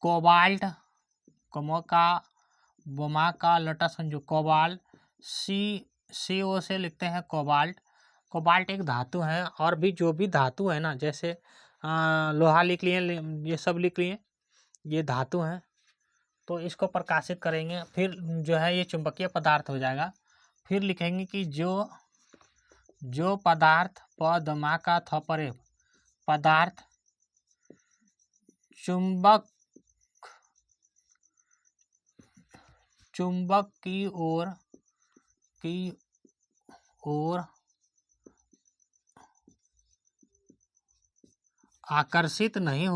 कोबाल्ट, कमोका, बोमाका, लटा संजू कोबाल्ट, CO से लिखते हैं कोबाल्ट। कोबाल्ट एक धातु है, और भी जो भी धातु है ना, जैसे लोहा लिख लिए, ये सब लिख लिए, ये धातु हैं। तो इसको प्रकाशित करेंगे, फिर जो है ये चुंबकीय पदार्थ हो जाएगा। फिर लिखेंगे कि जो पदार्थ पदमा का थपरे पदार्थ चुंबक की ओर आकर्षित नहीं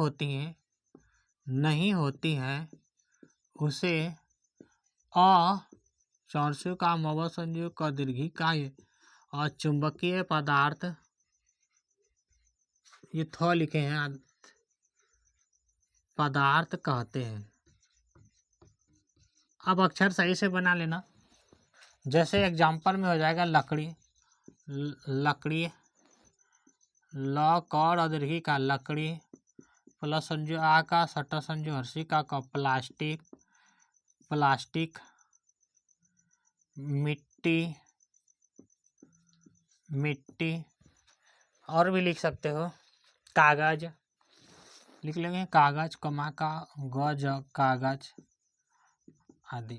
होती हैं, उसे चौरसू का मबसंजू का दीर्घी का और चुंबकीय पदार्थ, ये थ लिखे हैं, पदार्थ कहते हैं। अब अक्षर सही से बना लेना। जैसे एग्जाम्पल में हो जाएगा लकड़ी, ल कौड़ और दीर्घी का लकड़ी, प्लस संजू आ का, सटा संजू हर्षी का प्लास्टिक, मिट्टी, और भी लिख सकते हो, कागज लिख लेंगे, कागज, कमा का गज, कागज आदि।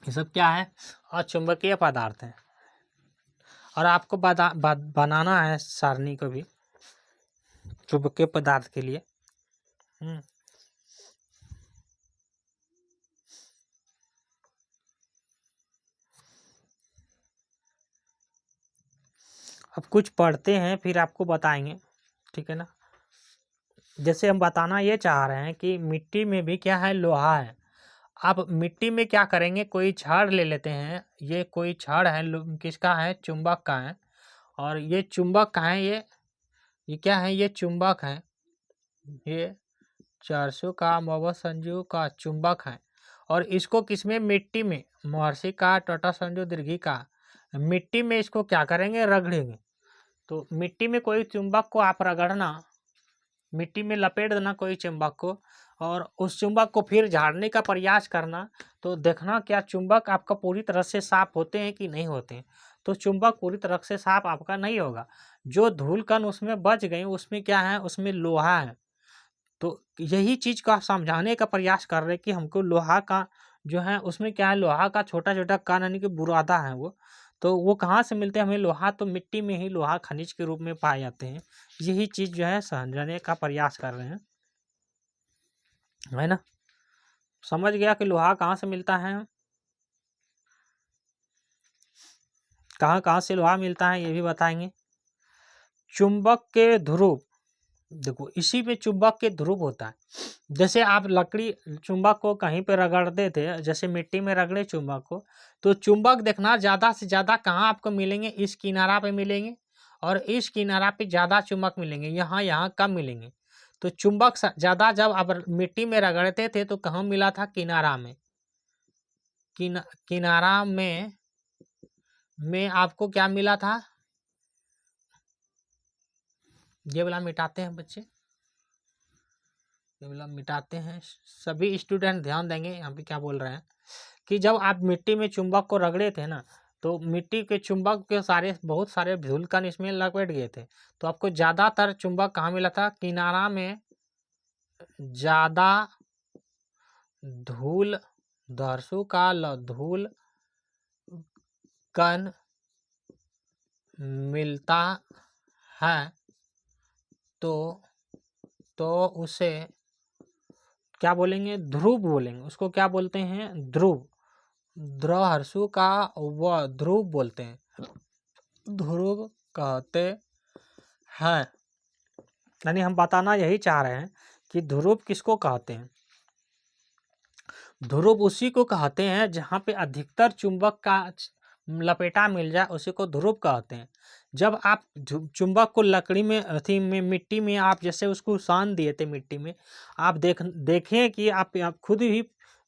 ये सब क्या है? अचुंबकीय पदार्थ है। और आपको बनाना है सारणी को भी चुंबकीय पदार्थ के लिए। अब कुछ पढ़ते हैं फिर आपको बताएंगे, ठीक है ना। जैसे हम बताना ये चाह रहे हैं कि मिट्टी में भी क्या है? लोहा है। अब मिट्टी में क्या करेंगे? कोई छड़ ले लेते हैं, ये कोई छड़ है, किसका है? चुंबक का है। और ये चुंबक का है, ये क्या है? ये चुंबक है, ये चौरसू का मबसंजू का चुंबक है। और इसको किसमें? मिट्टी में, महर्षि का, टटा संजू दीर्घी का, मिट्टी में इसको क्या करेंगे? रगड़ेंगे। तो मिट्टी में कोई चुंबक को आप रगड़ना, मिट्टी में लपेट देना कोई चुंबक को, और उस चुंबक को फिर झाड़ने का प्रयास करना। तो देखना क्या चुंबक आपका पूरी तरह से साफ होते हैं कि नहीं होते हैं। तो चुंबक पूरी तरह से साफ आपका नहीं होगा। जो धूल कण उसमें बच गई, उसमें क्या है? उसमें लोहा है। तो यही चीज को आप समझाने का प्रयास कर रहे हैं कि हमको लोहा का जो है उसमें क्या है, लोहा का छोटा छोटा कण यानी कि बुरादा है वो, तो वो कहाँ से मिलते हैं हमें, लोहा तो मिट्टी में ही लोहा खनिज के रूप में पाए जाते हैं। यही चीज जो है समझाने का प्रयास कर रहे हैं, है ना। समझ गया कि लोहा कहाँ से मिलता है, कहाँ कहाँ से लोहा मिलता है ये भी बताएंगे। चुंबक के ध्रुव, देखो इसी पे चुंबक के ध्रुव होता है। जैसे आप लकड़ी चुंबक को कहीं पे रगड़ते थे, जैसे मिट्टी में रगड़े चुंबक को, तो चुंबक देखना ज्यादा से ज्यादा कहाँ आपको मिलेंगे, इस किनारा पे मिलेंगे, और इस किनारा पे ज्यादा चुंबक मिलेंगे, यहाँ यहाँ कम मिलेंगे। तो चुंबक ज्यादा जब आप मिट्टी में रगड़ते थे तो कहाँ मिला था, किनारा में। किनारा में आपको क्या मिला था, ये वाला मिटाते हैं बच्चे, ये वाला मिटाते हैं, सभी स्टूडेंट ध्यान देंगे यहाँ पे क्या बोल रहे हैं कि जब आप मिट्टी में चुंबक को रगड़े थे ना, तो मिट्टी के चुंबक के सारे बहुत सारे धूलकण इसमें लपेट गए थे, तो आपको ज्यादातर चुंबक कहाँ मिला था, किनारा में ज्यादा धूल धारसू का धूल कण मिलता है, तो उसे क्या बोलेंगे, ध्रुव बोलेंगे, उसको क्या बोलते हैं, ध्रुव। द्रहर्षु का व ध्रुव बोलते हैं, ध्रुव कहते हैं। यानी हम बताना यही चाह रहे हैं कि ध्रुव किसको कहते हैं, ध्रुव उसी को कहते हैं जहाँ पे अधिकतर चुंबक का लपेटा मिल जाए, उसी को ध्रुव कहते हैं। जब आप चुंबक को लकड़ी में अथी में मिट्टी में आप जैसे उसको सान दिए थे मिट्टी में, आप देखें कि आप खुद ही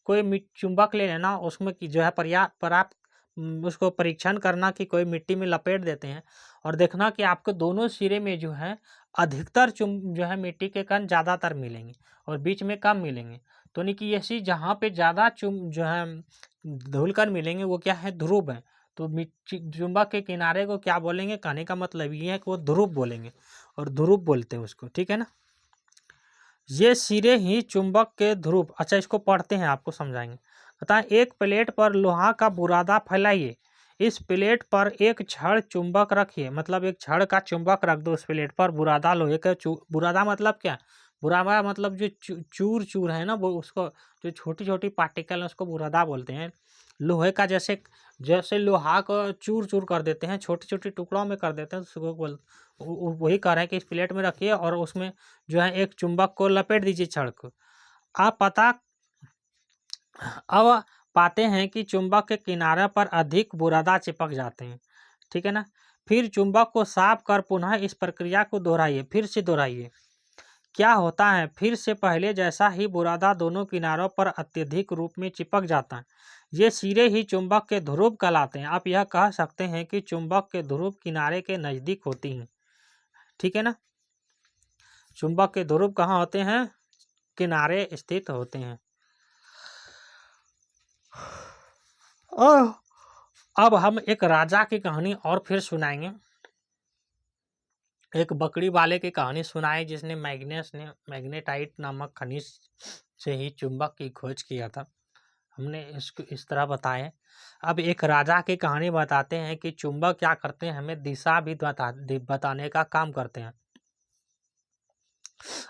कोई चुंबक ले लेना, उसमें कि जो है पर्याप्त उसको परीक्षण करना कि कोई मिट्टी में लपेट देते हैं, और देखना कि आपको दोनों सिरे में जो है अधिकतर जो है मिट्टी के कण ज़्यादातर मिलेंगे और बीच में कम मिलेंगे। तो नहीं कि ऐसी जहाँ पे ज़्यादा जो है धूलकण मिलेंगे वो क्या है, ध्रुव है। तो चुंबक के किनारे को क्या बोलेंगे, कहने का मतलब ये है कि वो ध्रुव बोलेंगे, और ध्रुव बोलते हैं उसको, ठीक है ना। ये सिरे ही चुंबक के ध्रुव। अच्छा इसको पढ़ते हैं, आपको समझाएंगे। बताएं, एक प्लेट पर लोहा का बुरादा फैलाइए, इस प्लेट पर एक छड़ चुंबक रखिए, मतलब एक छड़ का चुंबक रख दो उस प्लेट पर, बुरादा लोहे का बुरादा मतलब क्या, बुरादा मतलब जो चूर चूर है ना वो, उसको जो छोटी छोटी पार्टिकल है उसको बुरादा बोलते हैं। लोहे का जैसे जैसे लोहा को चूर चूर कर देते हैं, छोटे छोटे टुकड़ों में कर देते हैं, उसको वही कह रहे हैं कि इस प्लेट में रखिए और उसमें जो है एक चुंबक को लपेट दीजिए छड़ को। आप अब पाते हैं कि चुंबक के किनारे पर अधिक बुरादा चिपक जाते हैं, ठीक है ना। फिर चुंबक को साफ कर पुनः इस प्रक्रिया को दोहराइए, फिर से दोहराइए। क्या होता है, फिर से पहले जैसा ही बुरादा दोनों किनारों पर अत्यधिक रूप में चिपक जाता है। ये सिरे ही चुंबक के ध्रुव कहलाते हैं। आप यह कह सकते हैं कि चुंबक के ध्रुव किनारे के नजदीक होती हैं, ठीक है ना। चुंबक के ध्रुव कहाँ होते हैं, किनारे स्थित होते हैं। अब हम एक राजा की कहानी और फिर सुनाएंगे। एक बकरी वाले की कहानी सुनाई जिसने मैग्नेटाइट नामक खनिज से ही चुंबक की खोज किया था। हमने इसको इस तरह बताए। अब एक राजा की कहानी बताते हैं कि चुंबक क्या करते हैं, हमें दिशा भी बताने का काम करते हैं।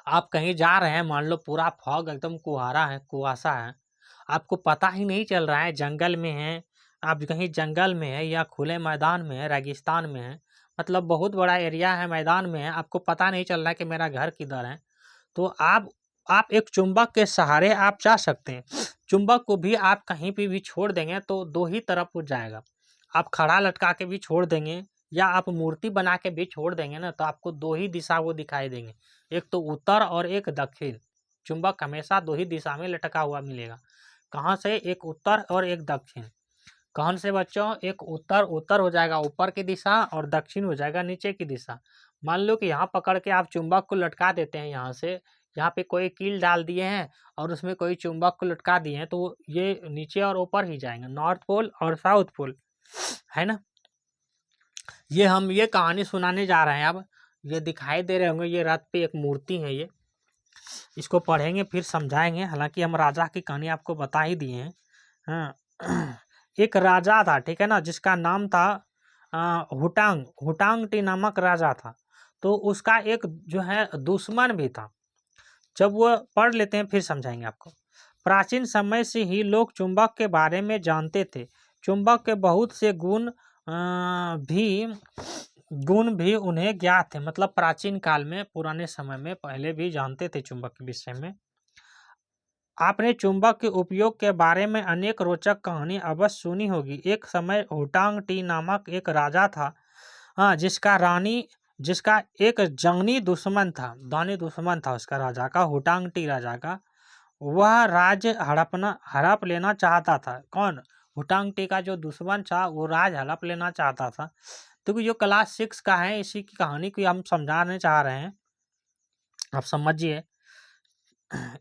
आप कहीं जा रहे हैं, मान लो पूरा फॉग एकदम कुहासा है, आपको पता ही नहीं चल रहा है, जंगल में है आप, कहीं जंगल में है या खुले मैदान में है, रेगिस्तान में है, मतलब बहुत बड़ा एरिया है, मैदान में है, आपको पता नहीं चल रहा है कि मेरा घर किधर है। तो आप एक चुंबक के सहारे आप जा सकते हैं। चुंबक को भी आप कहीं पे भी छोड़ देंगे तो दो ही तरफ हो जाएगा। आप खड़ा लटका के भी छोड़ देंगे या आप मूर्ति बना के भी छोड़ देंगे ना, तो आपको दो ही दिशा वो दिखाई देंगे, एक तो उत्तर और एक दक्षिण। चुंबक हमेशा दो ही दिशा में लटका हुआ मिलेगा। कहाँ से, एक उत्तर और एक दक्षिण। कौन से बच्चों, एक उत्तर उत्तर हो जाएगा ऊपर की दिशा, और दक्षिण हो जाएगा नीचे की दिशा। मान लो कि यहाँ पकड़ के आप चुंबक को लटका देते हैं, यहाँ से यहाँ पे कोई कील डाल दिए हैं और उसमें कोई चुंबक को लटका दिए हैं, तो ये नीचे और ऊपर ही जाएंगे, नॉर्थ पोल और साउथ पोल, है ना। ये हम ये कहानी सुनाने जा रहे हैं। अब ये दिखाई दे रहे होंगे, ये रथ पे एक मूर्ति है, ये इसको पढ़ेंगे फिर समझाएंगे। हालांकि हम राजा की कहानी आपको बता ही दिए हैं। हाँ एक राजा था, ठीक है ना, जिसका नाम था हुटांग। हुटांग टी नामक राजा था। तो उसका एक जो है दुश्मन भी था। जब वो पढ़ लेते हैं फिर समझाएंगे आपको। प्राचीन समय से ही लोग चुंबक के बारे में जानते थे। चुंबक के बहुत से गुण भी उन्हें ज्ञात थे। मतलब प्राचीन काल में, पुराने समय में पहले भी जानते थे चुंबक के विषय में। आपने चुंबक के उपयोग के बारे में अनेक रोचक कहानी अवश्य सुनी होगी। एक समय हुटांग टी नामक एक राजा था, हाँ, जिसका एक जंगली दुश्मन था। दानी दुश्मन था उसका, राजा का, हुटांग टी राजा का। वह राज्य हड़प लेना चाहता था। कौन? हुटांग टी का जो दुश्मन था वो राज हड़प लेना चाहता था। तो जो क्लास 6 का है, इसी की कहानी को हम समझाने चाह रहे हैं, आप समझिए।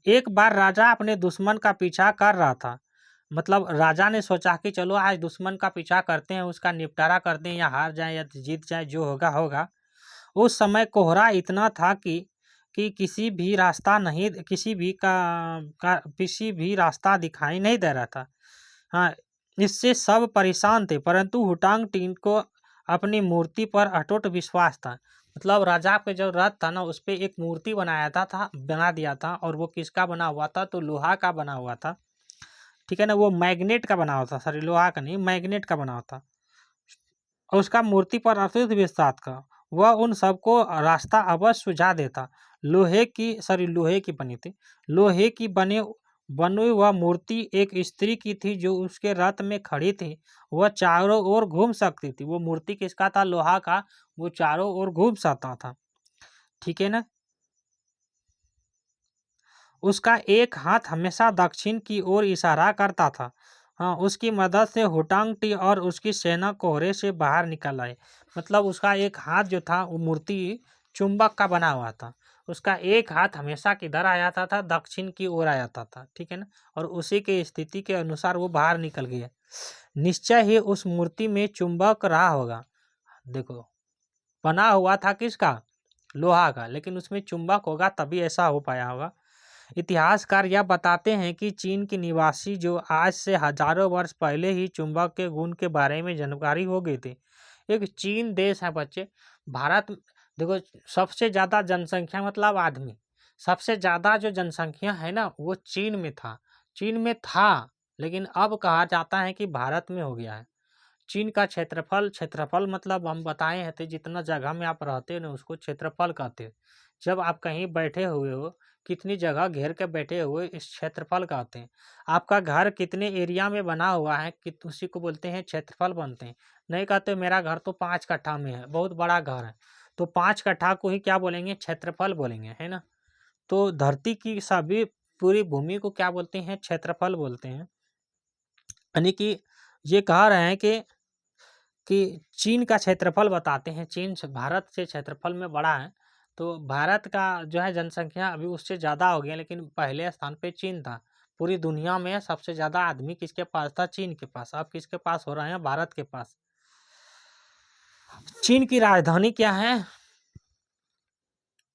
एक बार राजा अपने दुश्मन का पीछा कर रहा था। मतलब राजा ने सोचा कि चलो आज दुश्मन का पीछा करते हैं, उसका निपटारा करते हैं, या हार जाए या जीत जाए, जो होगा होगा। उस समय कोहरा इतना था कि किसी भी रास्ता दिखाई नहीं दे रहा था। हाँ, इससे सब परेशान थे, परंतु हुटांग टीन को अपनी मूर्ति पर अटूट विश्वास था। मतलब राजा पे जो रथ था ना, उस पे एक मूर्ति बना दिया था। और वो किसका बना हुआ था? तो लोहा का बना हुआ था, ठीक है ना। वो मैग्नेट का बना हुआ था, सॉरी लोहा का नहीं, मैग्नेट का बना हुआ था। और उसका मूर्ति पर अटूट विश्वास का वह उन सबको रास्ता अवश्य सुझा देता। लोहे की बनी थी। लोहे की बनी वह मूर्ति एक स्त्री की थी जो उसके रथ में खड़ी थी। वह चारों ओर घूम सकती थी। वो मूर्ति किसका था? लोहा का। वो चारों ओर घूम सकता था, ठीक है ना। उसका एक हाथ हमेशा दक्षिण की ओर इशारा करता था। हाँ, उसकी मदद से हुटांग टी और उसकी सेना कोहरे से बाहर निकल आए। मतलब उसका एक हाथ जो था वो मूर्ति चुंबक का बना हुआ था। उसका एक हाथ हमेशा किधर आ जाता था? दक्षिण की ओर आ जाता था, ठीक है ना। और उसी के स्थिति के अनुसार वो बाहर निकल गया। निश्चय ही उस मूर्ति में चुंबक रहा होगा। देखो, बना हुआ था किसका? लोहा का, लेकिन उसमें चुंबक होगा तभी ऐसा हो पाया होगा। इतिहासकार यह बताते हैं कि चीन के निवासी जो आज से हजारों वर्ष पहले ही चुंबक के गुण के बारे में जानकारी हो गई थी। एक चीन देश है बच्चे। भारत, देखो, सबसे ज़्यादा जनसंख्या मतलब आदमी, सबसे ज़्यादा जो जनसंख्या है ना वो चीन में था। लेकिन अब कहा जाता है कि भारत में हो गया है। चीन का क्षेत्रफल मतलब हम बताए हैं थे, जितना जगह में आप रहते हो ना उसको क्षेत्रफल कहते हैं। जब आप कहीं बैठे हुए हो, कितनी जगह घेर के बैठे हुए, इस क्षेत्रफल कहते हैं। आपका घर कितने एरिया में बना हुआ है कि उसी को बोलते हैं क्षेत्रफल बनते हैं। नहीं कहते मेरा घर तो 5 कट्ठा में है, बहुत बड़ा घर है, तो 5 कट्ठा को ही क्या बोलेंगे? क्षेत्रफल बोलेंगे, है ना। तो धरती की सभी पूरी भूमि को क्या बोलते हैं? क्षेत्रफल बोलते हैं। यानी कि ये कह रहे हैं कि चीन का क्षेत्रफल बताते हैं। चीन से भारत से क्षेत्रफल में बड़ा है। तो भारत का जो है जनसंख्या अभी उससे ज़्यादा हो गया, लेकिन पहले स्थान पे चीन था। पूरी दुनिया में सबसे ज़्यादा आदमी किसके पास था? चीन के पास। अब किसके पास हो रहे हैं? भारत के पास। चीन की राजधानी क्या है?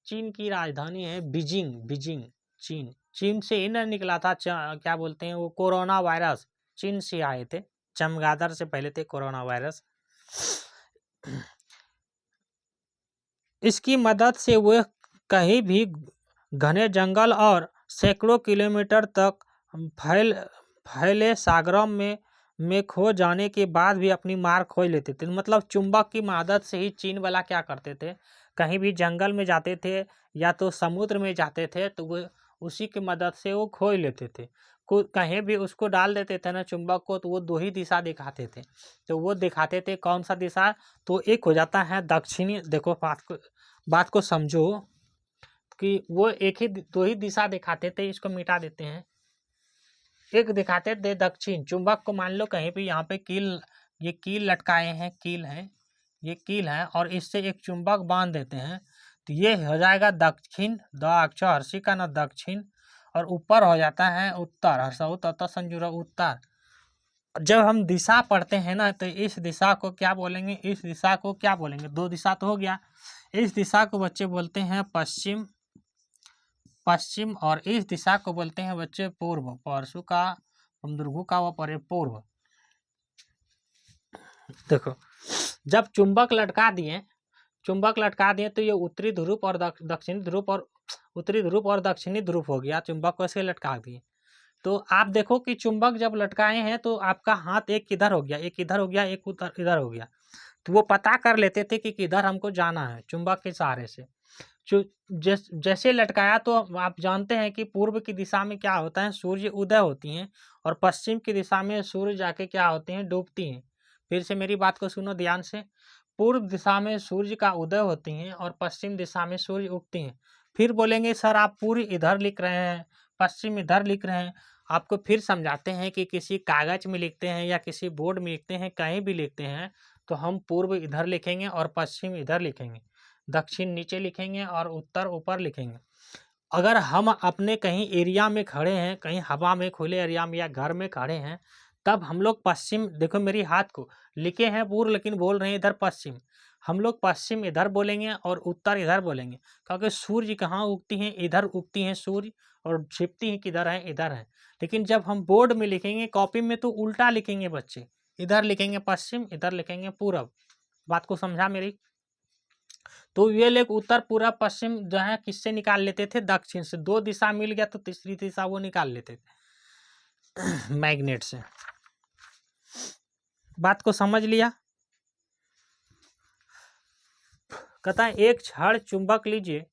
चीन की राजधानी है बीजिंग। बीजिंग, चीन। चीन से ही ना निकला था क्या बोलते हैं वो, कोरोना वायरस चीन से आए थे। चमगादड़ से पहले थे कोरोना वायरस। इसकी मदद से वे कहीं भी घने जंगल और सैकड़ों किलोमीटर तक फैले सागरों में खो जाने के बाद भी अपनी मार खोज लेते थे। मतलब चुंबक की मदद से ही चीन वाला क्या करते थे? कहीं भी जंगल में जाते थे या तो समुद्र में जाते थे, तो वो उसी की मदद से वो खोज लेते थे। कहीं भी उसको डाल देते थे ना चुंबक को, तो वो दो ही दिशा दिखाते थे। तो वो दिखाते थे कौन सा दिशा? तो एक हो जाता है दक्षिणी। देखो बात को समझो कि वो दो ही दिशा दिखाते थे। इसको मिटा देते हैं। एक दिखाते थे दक्षिण। चुंबक को मान लो कहीं भी यहाँ पे ये कील लटकाए हैं, कील है, ये कील है, और इससे एक चुंबक बांध देते हैं, तो ये हो जाएगा दक्षिण। द अक्षर हर्षी का ना दक्षिण, और ऊपर हो जाता है उत्तर। हर्षऊ तथा संजुरा उत्तर। जब हम दिशा पढ़ते हैं ना, तो इस दिशा को क्या बोलेंगे? इस दिशा को क्या बोलेंगे? दो दिशा तो हो गया। इस दिशा को बच्चे बोलते हैं पश्चिम। पश्चिम, और इस दिशा को बोलते हैं बच्चे पूर्व। परसु का दुर्गु का व परे पूर्व। देखो जब चुंबक लटका दिए तो ये उत्तरी ध्रुव और दक्षिणी ध्रुव और उत्तरी ध्रुव और दक्षिणी ध्रुव हो गया। चुंबक को ऐसे लटका दिए तो आप देखो कि चुंबक जब लटकाए हैं तो आपका हाथ एक किधर हो गया, एक इधर हो गया, एक इधर हो गया। तो वो पता कर लेते थे कि किधर हमको जाना है चुंबक के सहारे से। जैसे लटकाया तो आप जानते हैं कि पूर्व की दिशा में क्या होता है, सूर्य उदय होती हैं, और पश्चिम की दिशा में सूर्य जाके क्या होते हैं, डूबती हैं। फिर से मेरी बात को सुनो ध्यान से। पूर्व दिशा में सूर्य का उदय होती हैं और पश्चिम दिशा में सूर्य उगती हैं। फिर बोलेंगे सर आप पूर्व इधर लिख रहे हैं, पश्चिम इधर लिख रहे हैं। आपको फिर समझाते हैं कि किसी कागज में लिखते हैं या किसी बोर्ड में लिखते हैं, कहीं भी लिखते हैं तो हम पूर्व इधर लिखेंगे और पश्चिम इधर लिखेंगे, दक्षिण नीचे लिखेंगे और उत्तर ऊपर लिखेंगे। अगर हम अपने कहीं एरिया में खड़े हैं, कहीं हवा में खुले एरिया में या घर में खड़े हैं, तब हम लोग पश्चिम, देखो मेरी हाथ को लिखे हैं पूर्व लेकिन बोल रहे हैं इधर पश्चिम। हम लोग पश्चिम इधर बोलेंगे और उत्तर इधर बोलेंगे, क्योंकि सूर्य कहाँ उगती हैं, इधर उगती हैं सूर्य, और छिपती हैं किधर है, इधर है। लेकिन जब हम बोर्ड में लिखेंगे, कॉपी में, तो उल्टा लिखेंगे बच्चे, इधर लिखेंगे पश्चिम, इधर लिखेंगे पूरब। बात को समझा मेरी? तो ये लोग उत्तर पूरब पश्चिम जो है किससे निकाल लेते थे, दक्षिण से। दो दिशा मिल गया तो तीसरी दिशा वो निकाल लेते थे मैग्नेट से। बात को समझ लिया? कहता है एक छड़ चुंबक लीजिए,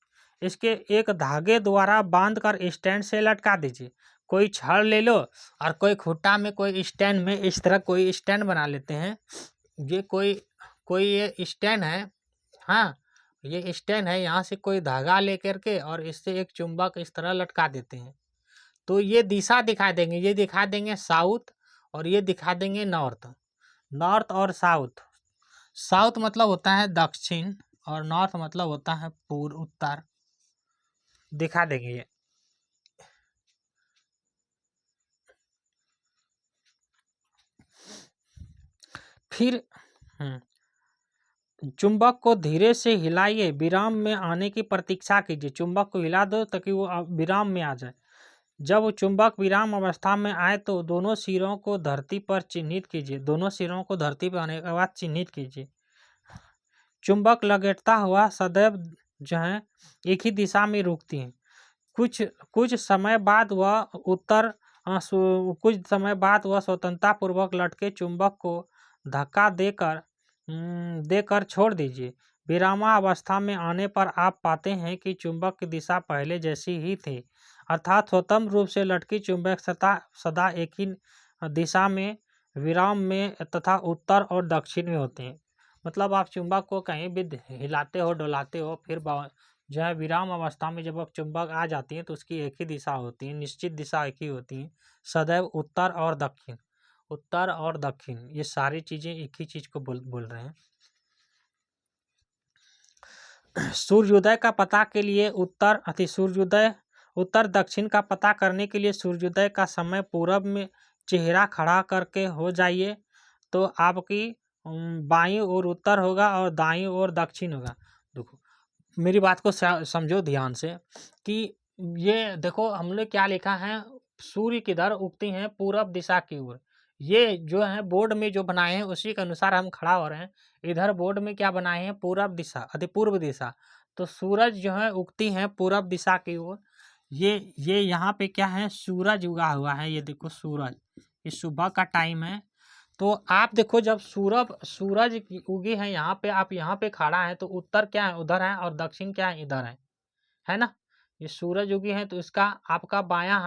इसके एक धागे द्वारा बांधकर स्टैंड से लटका दीजिए। कोई छड़ ले लो और कोई खूंटा में, कोई स्टैंड में, इस तरह कोई स्टैंड बना लेते हैं। ये कोई ये स्टैंड है, हाँ ये स्टैंड है। यहाँ से कोई धागा लेकर के और इससे एक चुंबक इस तरह लटका देते हैं। तो ये दिशा दिखा देंगे, ये दिखा देंगे साउथ और ये दिखा देंगे नॉर्थ। नॉर्थ और साउथ, साउथ मतलब होता है दक्षिण और नॉर्थ मतलब होता है पूर्व, उत्तर। दिखा देंगे ये। फिर चुंबक को धीरे से हिलाइए, विराम में आने की प्रतीक्षा कीजिए। चुंबक को हिला दो ताकि वो विराम में आ जाए। जब चुंबक विराम अवस्था में आए तो दोनों सिरों को धरती पर चिन्हित कीजिए। दोनों सिरों को धरती पर आने के बाद चिन्हित कीजिए। चुंबक लपेटता हुआ सदैव जो है एक ही दिशा में रुकती है। कुछ समय बाद वह स्वतंत्रता पूर्वक लटके चुंबक को धक्का देकर छोड़ दीजिए। विरामावस्था में आने पर आप पाते हैं कि चुंबक की दिशा पहले जैसी ही थी, अर्थात स्वतंत्र रूप से लटकी चुंबक सदा एक ही दिशा में, विराम में तथा उत्तर और दक्षिण में होते हैं। मतलब आप चुंबक को कहीं भी हिलाते हो, डोलाते हो, फिर जो है विराम अवस्था में जब चुंबक आ जाती है तो उसकी एक ही दिशा होती है, निश्चित दिशा एक ही होती है, सदैव उत्तर और दक्षिण। उत्तर और दक्षिण ये सारी चीजें एक ही चीज को बोल रहे हैं। सूर्योदय का पता के लिए उत्तर दक्षिण का पता करने के लिए सूर्योदय का समय पूरब में चेहरा खड़ा करके हो जाइए तो आपकी बाईं ओर उत्तर होगा और दाईं ओर दक्षिण होगा। देखो मेरी बात को समझो ध्यान से कि ये देखो हमने क्या लिखा है, सूर्य किधर उगती हैं, पूरब दिशा की ओर। ये जो है बोर्ड में जो बनाए हैं उसी के अनुसार हम खड़ा हो रहे हैं। इधर बोर्ड में क्या बनाए हैं, पूरब दिशा, पूर्व दिशा। तो सूरज जो है उगती हैं पूरब दिशा की ओर। ये यहाँ पे क्या है, सूरज उगा हुआ है। ये देखो सूरज, ये सुबह का टाइम है। तो आप देखो जब सूरज उगी है यहाँ पे, आप यहाँ पे खड़ा है तो उत्तर क्या है, उधर है, और दक्षिण क्या है, इधर है ना। ये सूरज उगी है तो इसका आपका बायां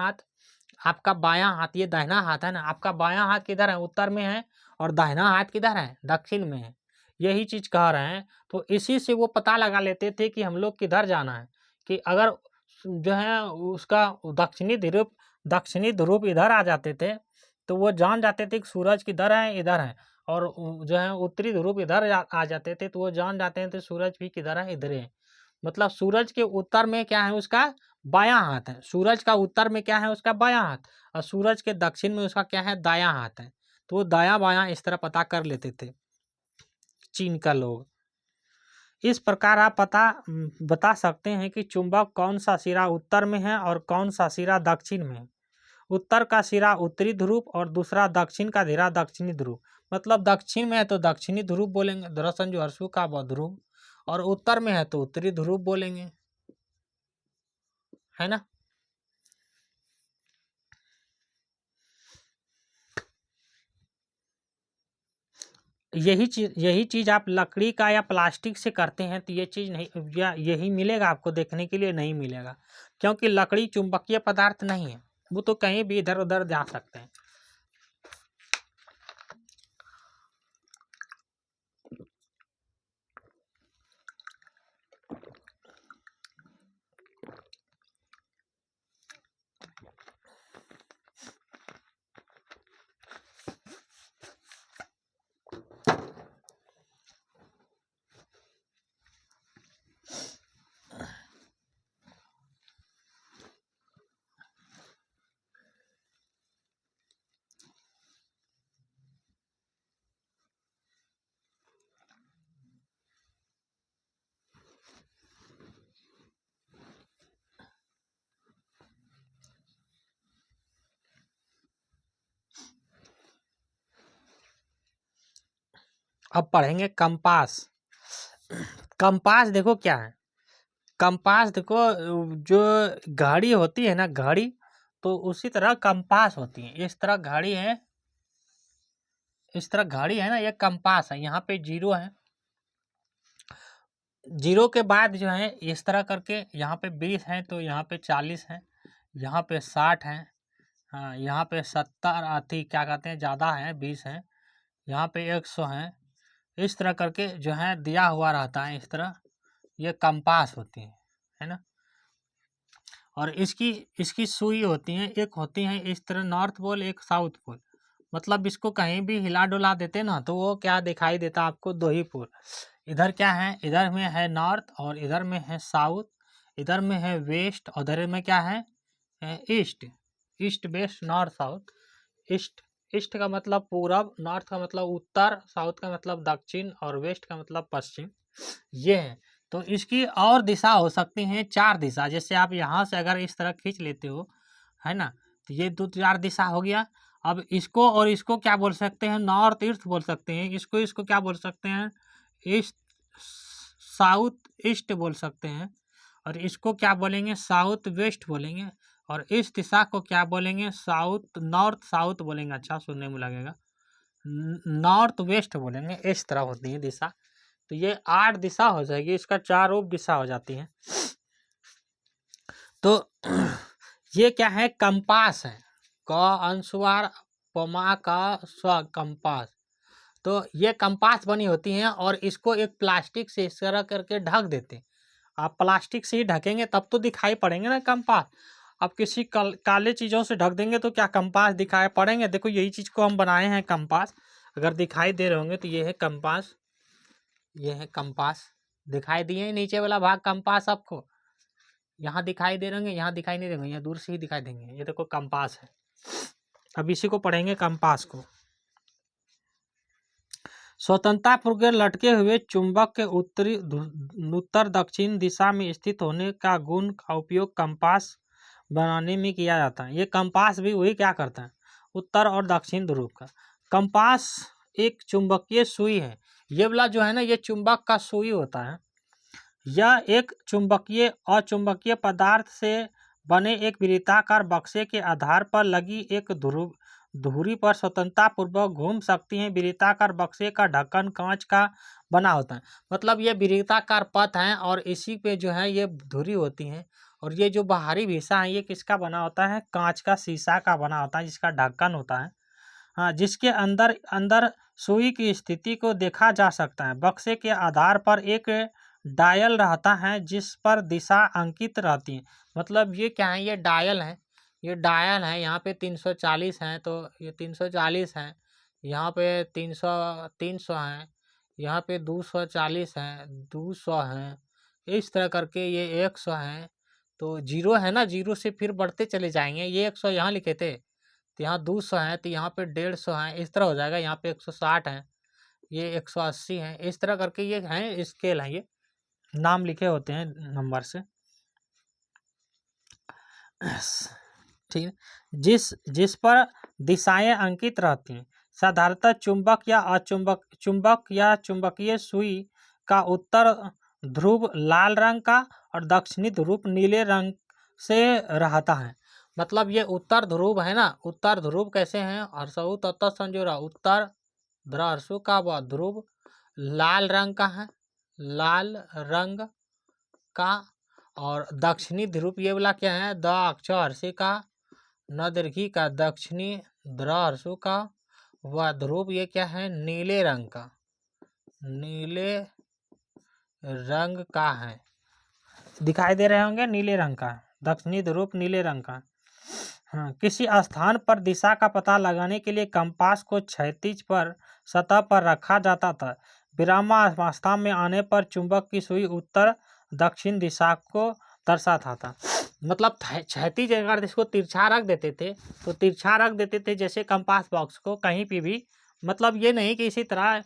हाथ, ये दाहिना हाथ है ना, आपका बायां हाथ किधर है, उत्तर में है, और दाहिना हाथ किधर है, दक्षिण में है। यही चीज कह रहे हैं। तो इसी से वो पता लगा लेते थे कि हम लोग किधर जाना है। कि अगर जो है उसका दक्षिणी ध्रुव इधर आ जाते थे तो वो जान जाते थे कि सूरज किधर है, इधर है। और जो है उत्तरी ध्रुव इधर आ जाते थे तो वो जान जाते थे सूरज भी किधर है, इधर है। मतलब सूरज के उत्तर में क्या है, उसका बायां हाथ है। सूरज का उत्तर में क्या है, उसका बायां हाथ, और सूरज के दक्षिण में उसका क्या है, दायां हाथ है। तो वो दायां बायां इस तरह पता कर लेते थे चीन का लोग। इस प्रकार आप बता सकते हैं कि चुंबक कौन सा सिरा उत्तर में है और कौन सा सिरा दक्षिण में है। उत्तर का सिरा उत्तरी ध्रुव और दूसरा दक्षिण का सिरा दक्षिणी ध्रुव। मतलब दक्षिण में है तो दक्षिणी ध्रुव बोलेंगे, दरअसल जो हर्षु का ध्रुव, और उत्तर में है तो उत्तरी ध्रुव बोलेंगे, है ना। यही चीज आप लकड़ी का या प्लास्टिक से करते हैं तो ये चीज नहीं, या यही मिलेगा आपको देखने के लिए नहीं मिलेगा, क्योंकि लकड़ी चुंबकीय पदार्थ नहीं है, वो तो कहीं भी इधर उधर जा सकते हैं। अब पढ़ेंगे कंपास। कंपास देखो क्या है, कंपास देखो, जो घड़ी होती है ना, घड़ी, तो उसी तरह कंपास होती है। इस तरह घड़ी है, इस तरह घड़ी है ना, ये कंपास है। यहाँ पे 0 है, 0 के बाद जो है इस तरह करके यहाँ पे 20 है, तो यहाँ पे 40 है, यहाँ पे 60 है, हाँ यहाँ पे 70 आती क्या कहते हैं ज़्यादा है, 20 है, यहाँ पे 100 है। इस तरह करके जो है दिया हुआ रहता है, इस तरह ये कंपास होती है ना। और इसकी सुई होती है, एक होती है इस तरह नॉर्थ पोल, एक साउथ पोल। मतलब इसको कहीं भी हिला डुला देते ना तो वो क्या दिखाई देता आपको, 2 ही पोल। इधर क्या है, इधर में है नॉर्थ और इधर में है साउथ, इधर में है वेस्ट और इधर में क्या है east. East west north south. East, east का मतलब पूरब, नॉर्थ का मतलब उत्तर, साउथ का मतलब दक्षिण और वेस्ट का मतलब पश्चिम। ये है। तो इसकी और दिशा हो सकती हैं 4 दिशा। जैसे आप यहाँ से अगर इस तरह खींच लेते हो, है ना, तो ये 4 दिशा हो गया। अब इसको और इसको क्या बोल सकते हैं, नॉर्थ ईस्ट बोल सकते हैं। इसको क्या बोल सकते हैं, ईस्ट साउथ ईस्ट बोल सकते हैं। और इसको क्या बोलेंगे, साउथ वेस्ट बोलेंगे। और इस दिशा को क्या बोलेंगे, साउथ नॉर्थ साउथ बोलेंगे। अच्छा सुनने में लगेगा, नॉर्थ वेस्ट बोलेंगे। इस तरह होती है दिशा। तो ये 8 दिशा हो जाएगी, इसका 4 उप दिशा हो जाती है। तो ये क्या है, कंपास है, क अनुस्वार पमा का स्व, कंपास। तो ये कंपास बनी होती हैं और इसको एक प्लास्टिक से इस तरह करके ढक देते हैं। आप प्लास्टिक से ही ढकेंगे तब तो दिखाई पड़ेंगे ना कंपास। आप किसी काले चीज़ों से ढक देंगे तो क्या कंपास दिखाई पड़ेंगे। देखो यही चीज़ को हम बनाए हैं कंपास, अगर दिखाई दे रहे होंगे तो ये है कंपास, ये है कंपास। दिखाई दिए नीचे वाला भाग कंपास आपको, यहाँ दिखाई दे रहे होंगे, यहाँ दिखाई नहीं देंगे, यहाँ दूर से ही दिखाई देंगे। ये देखो कंपास है। अब इसी को पढ़ेंगे कंपास को। स्वतंत्रता पूर्व लटके हुए चुंबक के उत्तर दक्षिण दिशा में स्थित होने का गुण का उपयोग कंपास बनाने में किया जाता है। ये कंपास भी वही क्या करता है, उत्तर और दक्षिण ध्रुव का। कंपास एक चुंबकीय सुई है। ये वाला जो है ना, ये चुंबक का सुई होता है। यह एक चुंबकीय अचुंबकीय पदार्थ से बने एक वृत्ताकार बक्से के आधार पर लगी एक धुरी पर स्वतंत्रता पूर्वक घूम सकती हैं। वृत्ताकार बक्से का ढक्कन कांच का बना होता है। मतलब ये वृत्ताकार पथ है और इसी पे जो है ये धुरी होती है। और ये जो बाहरी हिस्सा है ये किसका बना होता है, कांच का शीशा का बना होता है, जिसका ढक्कन होता है। हाँ, जिसके अंदर अंदर सुई की स्थिति को देखा जा सकता है। बक्से के आधार पर एक डायल रहता है जिस पर दिशा अंकित रहती है। मतलब ये क्या है, ये डायल है, ये डायल है। यहाँ पे 340 है तो ये 340 है, यहाँ पे 300 है, यहाँ पे 240 है, 200 है, इस तरह करके ये 100 है। तो 0 है ना, 0 से फिर बढ़ते चले जाएंगे। ये 100 यहाँ लिखे थे तो यहाँ 200 है, तो यहाँ पे 150 है, इस तरह हो जाएगा। यहाँ पे 160 है, ये 180 है, इस तरह करके ये है स्केल है ये। नाम लिखे होते हैं नंबर से, ठीक है। जिस जिस पर दिशाएं अंकित रहती हैं, साधारणतः चुंबक या चुंबकीय सुई का उत्तर ध्रुव लाल रंग का और दक्षिणी ध्रुव नीले रंग से रहता है। मतलब ये उत्तर ध्रुव है ना, उत्तर ध्रुव कैसे हैं, हर्षऊ तत्व संजोरा, उत्तर ध्रुव का व ध्रुव लाल रंग का है, लाल रंग का, और दक्षिणी ध्रुव ये वाला क्या है, द अक्षर से का, न दीर्घी का, दक्षिणी ध्रुव का, व ध्रुव ये क्या है, नीले रंग का, नीले रंग का है, दिखाई दे रहे होंगे, नीले रंग का, दक्षिणी ध्रुव नीले रंग का। हाँ, किसी स्थान पर दिशा का पता लगाने के लिए कंपास को क्षैतिज पर सतह पर रखा जाता था। विरामावस्था में आने पर चुंबक की सुई उत्तर दक्षिण दिशा को दर्शाता था। मतलब क्षैतिज अगर इसको तिरछा रख देते थे तो तिरछा रख देते थे, जैसे कंपास बॉक्स को कहीं पे भी, मतलब ये नहीं कि इसी तरह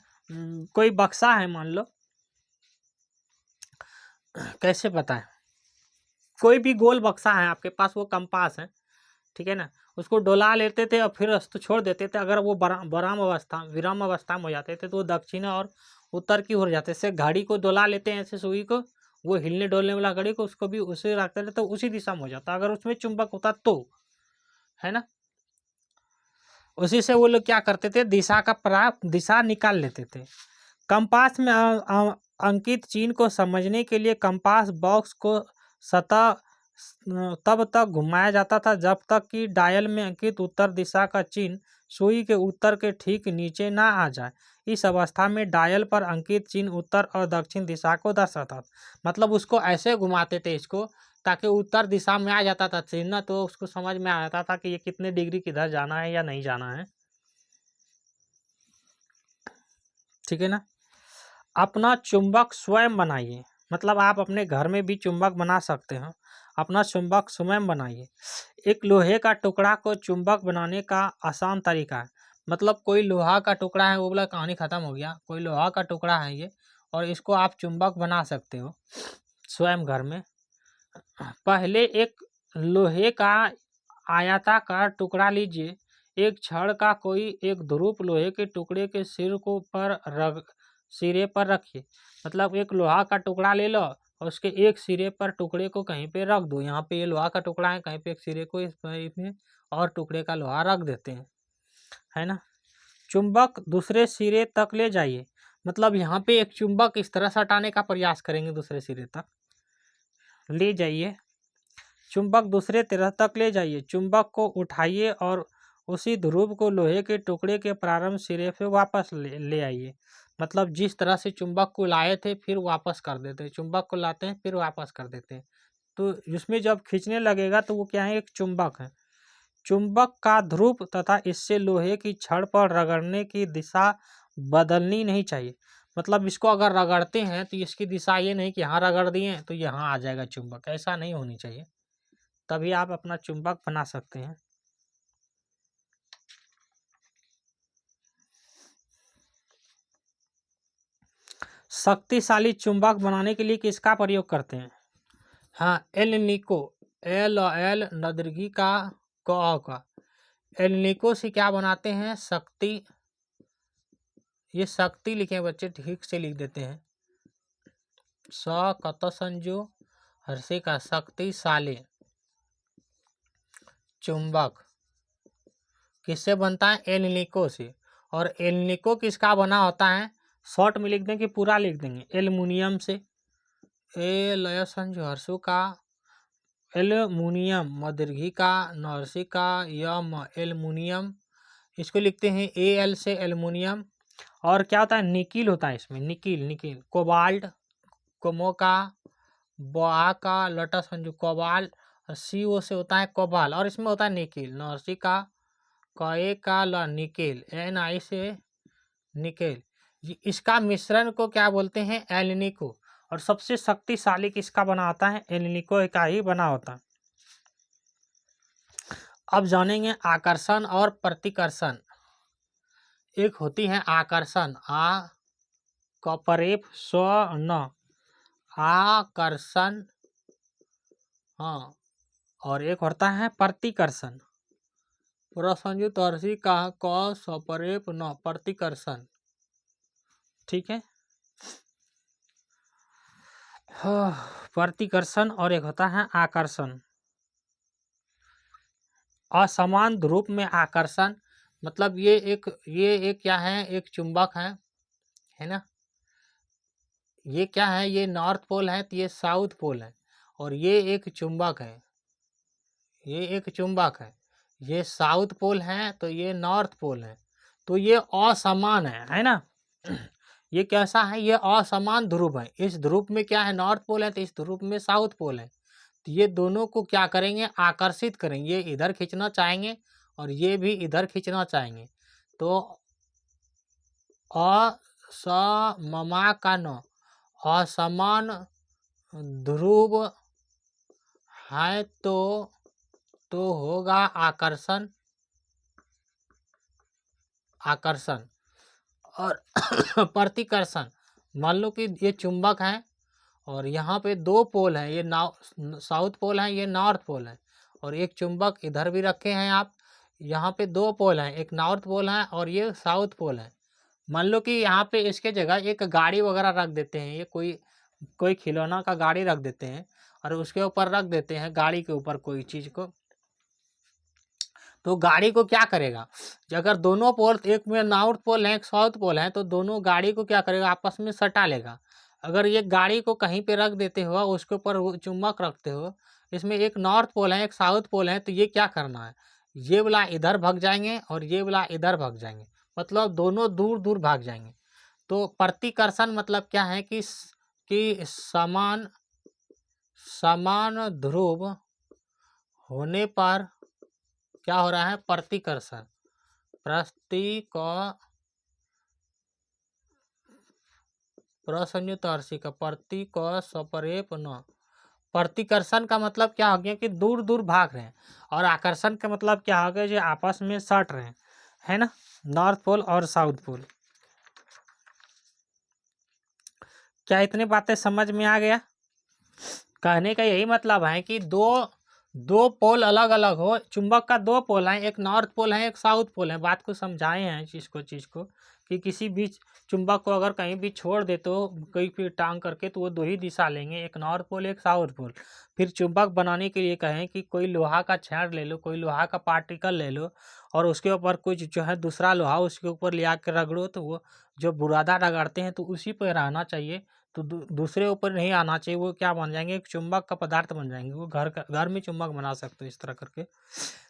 कोई बक्सा है, मान लो, कैसे बताएं, कोई भी गोल बक्सा है आपके पास, वो कंपास है, ठीक है ना, उसको डोला लेते थे और फिर तो छोड़ देते थे। अगर वो विराम अवस्था में हो जाते थे तो वो दक्षिण और उत्तर की ओर जाते थे। घड़ी को डोला लेते हैं ऐसे सुई को, वो हिलने डोलने वाला घड़ी को, उसको भी उसी रखते थे तो उसी दिशा में हो जाता, अगर उसमें चुंबक होता तो, है ना। उसी से वो लोग क्या करते थे, दिशा निकाल लेते थे। कंपास में अंकित चिन्ह को समझने के लिए कंपास बॉक्स को सतह तब तक घुमाया जाता था जब तक कि डायल में अंकित उत्तर दिशा का चिन्ह सुई के उत्तर के ठीक नीचे ना आ जाए। इस अवस्था में डायल पर अंकित चिन्ह उत्तर और दक्षिण दिशा को दर्शाता था। मतलब उसको ऐसे घुमाते थे इसको, ताकि उत्तर दिशा में आ जाता था चिन्ह, तो उसको समझ में आ जाता था कि ये कितने डिग्री किधर जाना है या नहीं जाना है, ठीक है ना। अपना चुंबक स्वयं बनाइए, मतलब आप अपने घर में भी चुंबक बना सकते हैं। अपना चुंबक स्वयं बनाइए। एक लोहे का टुकड़ा को चुंबक बनाने का आसान तरीका है। मतलब कोई लोहा का टुकड़ा है, वो बोला कहानी ख़त्म हो गया, कोई लोहा का टुकड़ा है ये, और इसको आप चुंबक बना सकते हो स्वयं घर में। पहले एक लोहे का आयताकार टुकड़ा लीजिए। एक छड़ का कोई एक ध्रुव लोहे के टुकड़े के सिरे पर रखिए। मतलब एक लोहा का टुकड़ा ले लो और उसके एक सिरे पर टुकड़े को कहीं पे रख दो। यहाँ पे ये लोहा का टुकड़ा है, कहीं पे एक सिरे को इसमें और टुकड़े का लोहा रख देते हैं, है ना। चुंबक दूसरे सिरे तक ले जाइए। मतलब यहाँ पे एक चुंबक इस तरह से हटाने का प्रयास करेंगे, दूसरे सिरे तक ले जाइए। चुंबक दूसरे तरह तक ले जाइए। चुंबक को उठाइए और उसी ध्रुव को लोहे के टुकड़े के प्रारंभ सिरे पे वापस ले आइए। मतलब जिस तरह से चुंबक को लाए थे फिर वापस कर देते हैं, चुंबक को लाते हैं फिर वापस कर देते हैं, तो इसमें जब खींचने लगेगा तो वो क्या है, एक चुंबक है। चुंबक का ध्रुव तथा इससे लोहे की छड़ पर रगड़ने की दिशा बदलनी नहीं चाहिए। मतलब इसको अगर रगड़ते हैं तो इसकी दिशा ये नहीं कि यहाँ रगड़ दिए तो यहाँ आ जाएगा चुंबक, ऐसा नहीं होनी चाहिए, तभी आप अपना चुंबक बना सकते हैं। शक्तिशाली चुंबक बनाने के लिए किसका प्रयोग करते हैं? हाँ, एल नदरगी का का एल से क्या बनाते हैं, शक्ति। ये शक्ति लिखे बच्चे, ठीक से लिख देते हैं, कत संजो हर्षे का शक्तिशाली चुंबक किससे बनता है, एल से। और एल किसका बना होता है, शॉर्ट में लिख देंगे, पूरा लिख देंगे, एल्युमिनियम से। हर्षु का एल्युमिनियम, मदीर्घी का नरसी का यम एल्युमिनियम, इसको लिखते हैं एल से एल्युमिनियम। और क्या होता है, निकिल होता है इसमें, निकिल कोबाल्ट, कोमोका, बोआ का लटा संजू कोबाल्ट, CO से होता है कोबाल, और इसमें होता है निकिल, नरसी का कए का निकेल, NI से निकेल। इसका मिश्रण को क्या बोलते हैं, एल्युमिनिको। और सबसे शक्तिशाली किसका बना होता है, एल्युमिनिको का ही बना होता है। अब जानेंगे आकर्षण और प्रतिकर्षण। एक होती है आकर्षण, आ कपरेप स्व न, आकर्षण, हाँ, और एक होता है प्रतिकर्षण। प्रसंयुतर्षी का क सपरेप न, प्रतिकर्षण। ठीक है, प्रतिकर्षण और एक होता है आकर्षण। असमान ध्रुव में आकर्षण मतलब ये एक क्या है, एक चुंबक है ना, ये क्या है, ये नॉर्थ पोल है तो ये साउथ पोल है, और ये एक चुंबक है, ये एक चुंबक है, ये साउथ पोल है तो ये नॉर्थ पोल है, तो ये असमान है ना। ये कैसा है, ये असमान ध्रुव है। इस ध्रुव में क्या है, नॉर्थ पोल है, तो इस ध्रुव में साउथ पोल है। तो ये दोनों को क्या करेंगे, आकर्षित करेंगे। ये इधर खींचना चाहेंगे और ये भी इधर खींचना चाहेंगे। तो असममाकान, असमान ध्रुव है तो होगा आकर्षण, आकर्षण। और प्रतिकर्षण, मान लो कि ये चुंबक है और यहाँ पे दो पोल हैं, ये साउथ पोल है, ये नॉर्थ पोल है, और एक चुंबक इधर भी रखे हैं आप। यहाँ पे दो पोल हैं, एक नॉर्थ पोल है और ये साउथ पोल है। मान लो कि यहाँ पे इसके जगह एक गाड़ी वगैरह रख देते हैं, ये कोई खिलौना का गाड़ी रख देते हैं और उसके ऊपर रख देते हैं, गाड़ी के ऊपर कोई चीज़ को, तो गाड़ी को क्या करेगा, अगर दोनों पोल, एक में नॉर्थ पोल है एक साउथ पोल है, तो दोनों गाड़ी को क्या करेगा, आपस में सटा लेगा। अगर ये गाड़ी को कहीं पे रख देते हो, उसके ऊपर चुंबक रखते हो, इसमें एक नॉर्थ पोल है एक साउथ पोल है, तो ये क्या करना है, ये वाला इधर भाग जाएंगे और ये वाला इधर भाग जाएंगे, मतलब दोनों दूर दूर भाग जाएंगे। तो प्रतिकर्षण मतलब क्या है कि समान ध्रुव होने पर क्या हो रहा है, प्रतिकर्षण, प्रसंयुतर्षी का प्रति क सपरेप न। प्रतिकर्षण का मतलब क्या हो गया कि दूर दूर भाग रहे हैं, और आकर्षण का मतलब क्या हो गया, जो आपस में सट रहे हैं, है ना, नॉर्थ पोल और साउथ पोल। क्या इतनी बातें समझ में आ गया? कहने का यही मतलब है कि दो पोल अलग अलग हो, चुंबक का दो पोल है, एक नॉर्थ पोल है एक साउथ पोल है। बात को समझाए हैं चीज़ को कि किसी भी चुंबक को अगर कहीं भी छोड़ दे तो कहीं भी टांग करके, तो वो दो ही दिशा लेंगे, एक नॉर्थ पोल एक साउथ पोल। फिर चुंबक बनाने के लिए कहें कि कोई लोहा का छड़ ले लो, कोई लोहा का पार्टिकल ले लो, और उसके ऊपर कुछ जो है दूसरा लोहा उसके ऊपर ले आकर रगड़ो, तो वो जो बुरादा रगड़ते हैं तो उसी पर रहना चाहिए, तो दूसरे ऊपर नहीं आना चाहिए। वो क्या बन जाएंगे, एक चुंबक का पदार्थ बन जाएंगे। वो घर में चुंबक बना सकते हो इस तरह करके।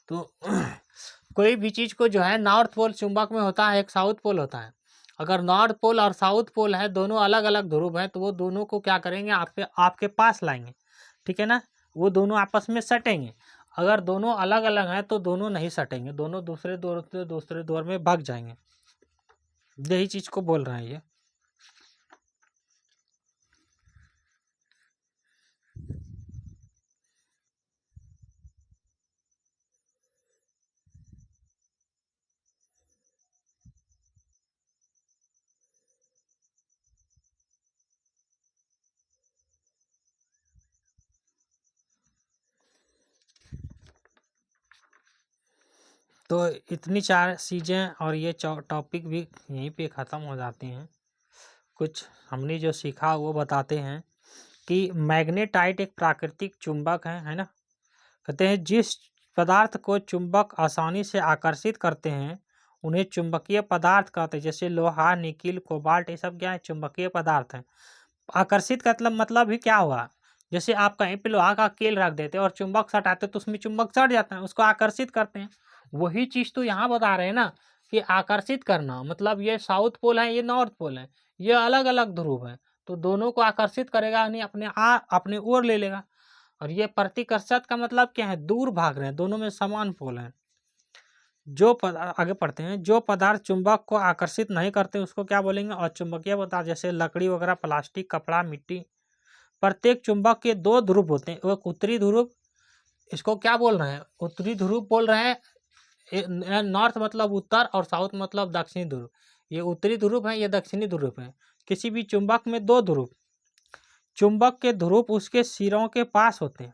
तो कोई भी चीज़ को जो है, नॉर्थ पोल चुंबक में होता है, एक साउथ पोल होता है। अगर नॉर्थ पोल और साउथ पोल है, दोनों अलग अलग ध्रुव है, तो वो दोनों को क्या करेंगे, आपके पास लाएंगे, ठीक है ना, वो दोनों आपस में सटेंगे। अगर दोनों अलग अलग हैं तो दोनों नहीं सटेंगे, दोनों दूसरे दौर में भाग जाएंगे। यही चीज़ को बोल रहे हैं ये। तो इतनी चार चीज़ें और ये टॉपिक भी यहीं पे ख़त्म हो जाती हैं। कुछ हमने जो सीखा वो बताते हैं कि मैग्नेटाइट एक प्राकृतिक चुंबक है ना। कहते हैं जिस पदार्थ को चुंबक आसानी से आकर्षित करते हैं उन्हें चुंबकीय पदार्थ कहते हैं। जैसे लोहा, निकिल, कोबाल्ट, ये सब क्या है, चुंबकीय पदार्थ हैं। आकर्षित का मतलब ही क्या हुआ, जैसे आप कहीं पे लोहा का कील रख देते और चुंबक सटाते तो उसमें चुंबक सट जाता है, उसको आकर्षित करते हैं। वही चीज़ तो यहाँ बता रहे हैं ना कि आकर्षित करना मतलब ये साउथ पोल है, ये नॉर्थ पोल है, ये अलग अलग ध्रुव है, तो दोनों को आकर्षित करेगा, नहीं अपने ओर ले लेगा। और ये प्रतिकर्षण का मतलब क्या है, दूर भाग रहे हैं, दोनों में समान पोल है। आगे पढ़ते हैं, जो पदार्थ चुंबक को आकर्षित नहीं करते उसको क्या बोलेंगे, और चुंबकीय पदार्थ, जैसे लकड़ी वगैरह, प्लास्टिक, कपड़ा, मिट्टी। प्रत्येक चुंबक के दो ध्रुव होते हैं, एक उत्तरी ध्रुव, इसको क्या बोल रहे हैं, उत्तरी ध्रुव बोल रहे हैं। नॉर्थ मतलब उत्तर और साउथ मतलब दक्षिणी ध्रुव। ये उत्तरी ध्रुव है, ये दक्षिणी ध्रुव है। किसी भी चुंबक में दो ध्रुव, चुंबक के ध्रुव उसके सिरों के पास होते हैं।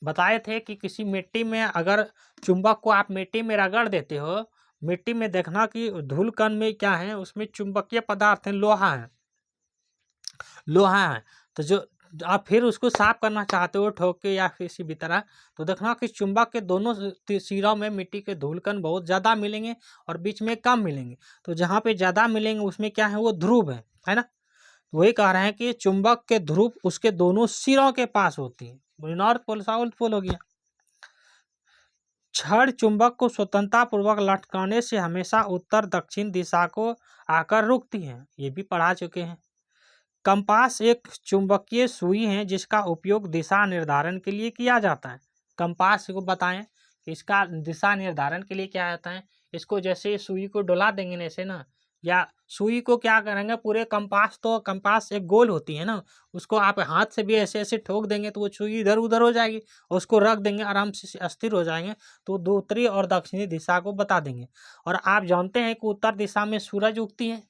बताए थे कि किसी मिट्टी में अगर चुंबक को आप मिट्टी में रगड़ देते हो, मिट्टी में देखना कि धूल कण में क्या है, उसमें चुंबकीय पदार्थ है, लोहा है, लोहा है। तो जो आप फिर उसको साफ करना चाहते हो ठोक के या किसी भी तरह, तो देखना कि चुंबक के दोनों सिरों में मिट्टी के धूल कण बहुत ज़्यादा मिलेंगे और बीच में कम मिलेंगे। तो जहाँ पे ज़्यादा मिलेंगे उसमें क्या है, वो ध्रुव है ना। वही कह रहे हैं कि चुंबक के ध्रुव उसके दोनों सिरों के पास होती है। नॉर्थ पोल साउथ पोल हो गया। छड़ चुंबक को स्वतंत्रता पूर्वक लटकाने से हमेशा उत्तर दक्षिण दिशा को आकर रुकती है। ये भी पढ़ा चुके हैं। कंपास एक चुंबकीय सुई है जिसका उपयोग दिशा निर्धारण के लिए किया जाता है। कंपास को बताएं कि इसका दिशा निर्धारण के लिए क्या आता है। इसको जैसे सुई को डुला देंगे ना ऐसे ना, या सुई को क्या करेंगे, पूरे कंपास, तो कंपास एक गोल होती है ना, उसको आप हाथ से भी ऐसे ऐसे ठोक देंगे तो वो सुई इधर उधर हो जाएगी, और उसको रख देंगे आराम से अस्थिर हो जाएंगे, तो उत्तरी और दक्षिणी दिशा को बता देंगे। और आप जानते हैं कि उत्तर दिशा में सूरज उगती है।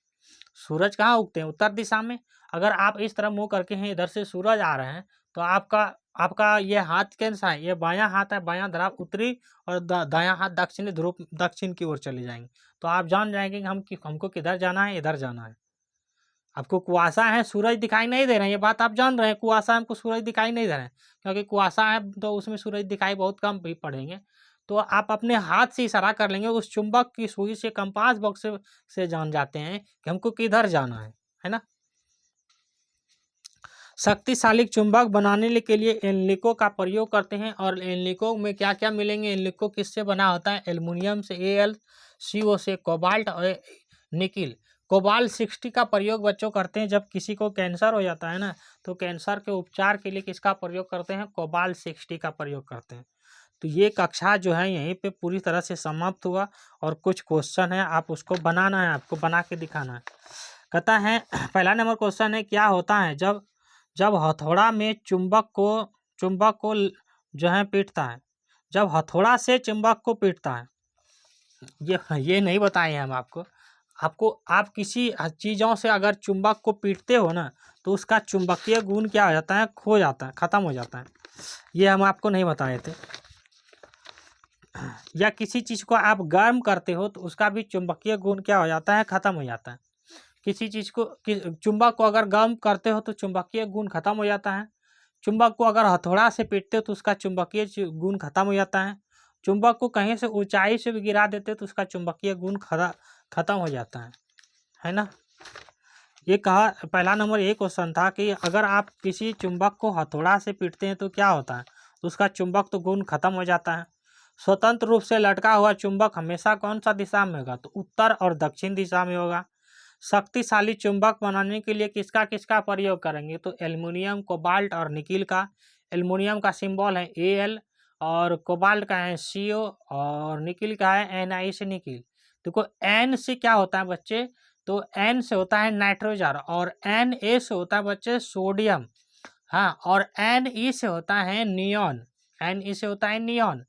सूरज कहाँ उगते हैं, उत्तर दिशा में। अगर आप इस तरह मुंह करके हैं, इधर से सूरज आ रहे हैं, तो आपका आपका ये हाथ कैसा सा है, ये बायां हाथ है, बायां तरफ उत्तरी, और दायां हाथ दक्षिणी ध्रुव दक्षिण की ओर चले जाएंगे। तो आप जान जाएंगे कि हमको किधर जाना है, इधर जाना है। आपको कुआसा है, सूरज दिखाई नहीं दे रहे हैं, ये बात आप जान रहे हैं, कुआसा है, हमको सूरज दिखाई नहीं दे रहे हैं, क्योंकि कुआसा है तो उसमें सूरज दिखाई बहुत कम भी पड़ेंगे। तो आप अपने हाथ से इशारा कर लेंगे, उस चुंबक की सुई से, कंपास बॉक्स से जान जाते हैं कि हमको किधर जाना है ना। शक्तिशाली चुंबक बनाने के लिए एनलिको का प्रयोग करते हैं। और एनलिको में क्या क्या मिलेंगे, एनलिको किससे बना होता है, एल्युमिनियम से, AlCO से, कोबाल्ट और निकिल। कोबाल्ट 60 का प्रयोग बच्चों करते हैं जब किसी को कैंसर हो जाता है ना, तो कैंसर के उपचार के लिए किसका प्रयोग करते हैं, कोबाल्ट 60 का प्रयोग करते हैं। तो ये कक्षा जो है यहीं पे पूरी तरह से समाप्त हुआ, और कुछ क्वेश्चन है, आप उसको बनाना है, आपको बना के दिखाना है। कहता है पहला नंबर क्वेश्चन है, क्या होता है जब जब हथौड़ा में चुंबक को जो है पीटता है, जब हथौड़ा से चुंबक को पीटता है। ये नहीं बताए हैं हम आपको आप किसी चीज़ों से अगर चुंबक को पीटते हो ना, तो उसका चुंबकीय गुण क्या हो जाता है, खो जाता है, खत्म हो जाता है। ये हम आपको नहीं बताए थे। या किसी चीज़ को आप गर्म करते हो तो उसका भी चुंबकीय गुण क्या हो जाता है, खत्म हो जाता है। किसी चीज़ को चुंबक को अगर गर्म करते हो तो चुंबकीय गुण खत्म हो जाता है। चुंबक को अगर हथौड़ा से पीटते हो तो उसका चुंबकीय गुण खत्म हो जाता है। चुंबक को कहीं से ऊंचाई से भी गिरा देते हो तो उसका चुंबकीय गुण खत्म हो जाता है ना। ये कहा, पहला नंबर ये क्वेश्चन था कि अगर आप किसी चुंबक को हथौड़ा से पीटते हैं तो क्या होता है, तो उसका चुंबक तो गुण खत्म हो जाता है। स्वतंत्र रूप से लटका हुआ चुंबक हमेशा कौन सा दिशा में होगा, तो उत्तर और दक्षिण दिशा में होगा। शक्तिशाली चुंबक बनाने के लिए किसका किसका प्रयोग करेंगे, तो एल्युमिनियम, कोबाल्ट और निकिल का। एल्युमिनियम का सिंबल है Al, और कोबाल्ट का है CO, और निकिल का है Na से निकिल। देखो N से क्या होता है बच्चे, तो N से होता है नाइट्रोजन, और Na से होता है बच्चे सोडियम, हाँ, और Ne से होता है नियॉन, Ne से होता है नियॉन।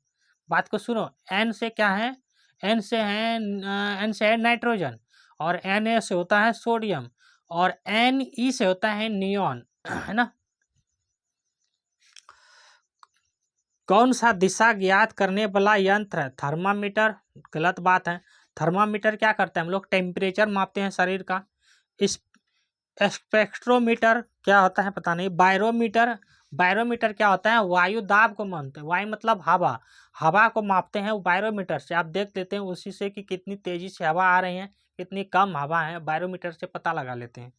बात को सुनो, N से क्या है, N से है नाइट्रोजन, और Na से होता है सोडियम, और Ne से होता है नियॉन, है ना। कौन सा दिशा ज्ञात करने वाला यंत्र है, थर्मामीटर। गलत बात है। थर्मामीटर क्या करता है, हम लोग टेम्परेचर मापते हैं शरीर का। इस स्पेक्ट्रोमीटर क्या होता है पता नहीं। बायरोमीटर क्या होता है, वायु दाब को मानते हैं। वायु मतलब हवा, हवा को मापते हैं बायरोमीटर से। आप देख लेते हैं उसी से कि कितनी तेजी से हवा आ रही है, कितनी कम हवा है, बायरोमीटर से पता लगा लेते हैं।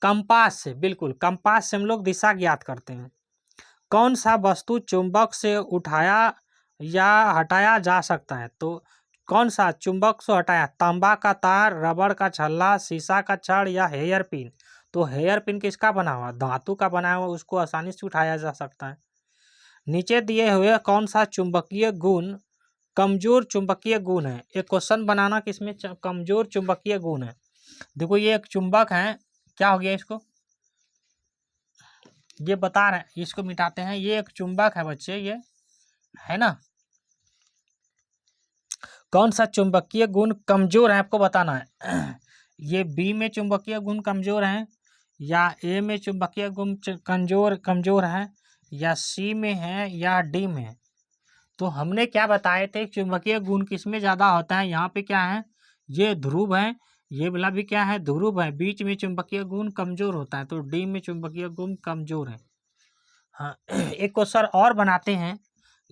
कंपास से, बिल्कुल कंपास से हम लोग दिशा ज्ञात करते हैं। कौन सा वस्तु चुंबक से उठाया या हटाया जा सकता है, तो कौन सा चुंबक से हटाया, तांबा का तार, रबड़ का छल्ला, शीशा का छड़ या हेयर पिन। तो हेयर पिन किसका बना हुआ, धातु का बना हुआ, उसको आसानी से उठाया जा सकता है। नीचे दिए हुए कौन सा चुंबकीय गुण कमजोर चुंबकीय गुण है। एक क्वेश्चन बनाना कि इसमें कमजोर चुंबकीय गुण है। देखो ये एक चुंबक है, क्या हो गया इसको, ये बता रहे हैं, इसको मिटाते हैं। ये एक चुंबक है बच्चे, ये है ना। कौन सा चुंबकीय गुण कमजोर है आपको बताना है। ये बी में चुंबकीय गुण कमजोर है, या ए में चुंबकीय गुण कमजोर है, या सी में है, या डी में है। तो हमने क्या बताए थे, चुंबकीय गुण किसमें ज़्यादा होता है। यहाँ पे क्या है, ये ध्रुव है, ये वाला भी क्या है, ध्रुव है, बीच में चुंबकीय गुण कमजोर होता है, तो डी में चुंबकीय गुण कमजोर है। हाँ एक क्वेश्चन और बनाते हैं।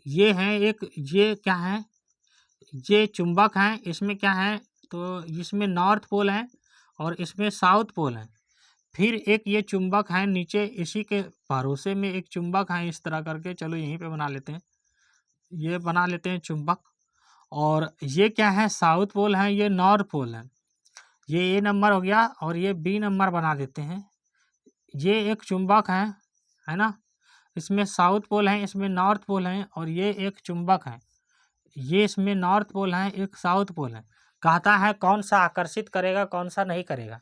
ये है एक, ये क्या है, ये चुंबक है, इसमें क्या है, तो इसमें नॉर्थ पोल है और इसमें साउथ पोल है। फिर एक ये चुंबक है नीचे, इसी के भरोसे में एक चुंबक है इस तरह करके, चलो यहीं पे बना लेते हैं, ये बना लेते हैं चुंबक। और ये क्या है, साउथ पोल है, ये नॉर्थ पोल है। ये ए नंबर हो गया और ये बी नंबर बना देते हैं। ये एक चुंबक है ना, इसमें साउथ पोल है, इसमें नॉर्थ पोल है, और ये एक चुंबक है, ये इसमें नॉर्थ पोल है, एक साउथ पोल है। कहता है कौन सा आकर्षित करेगा, कौन सा नहीं करेगा।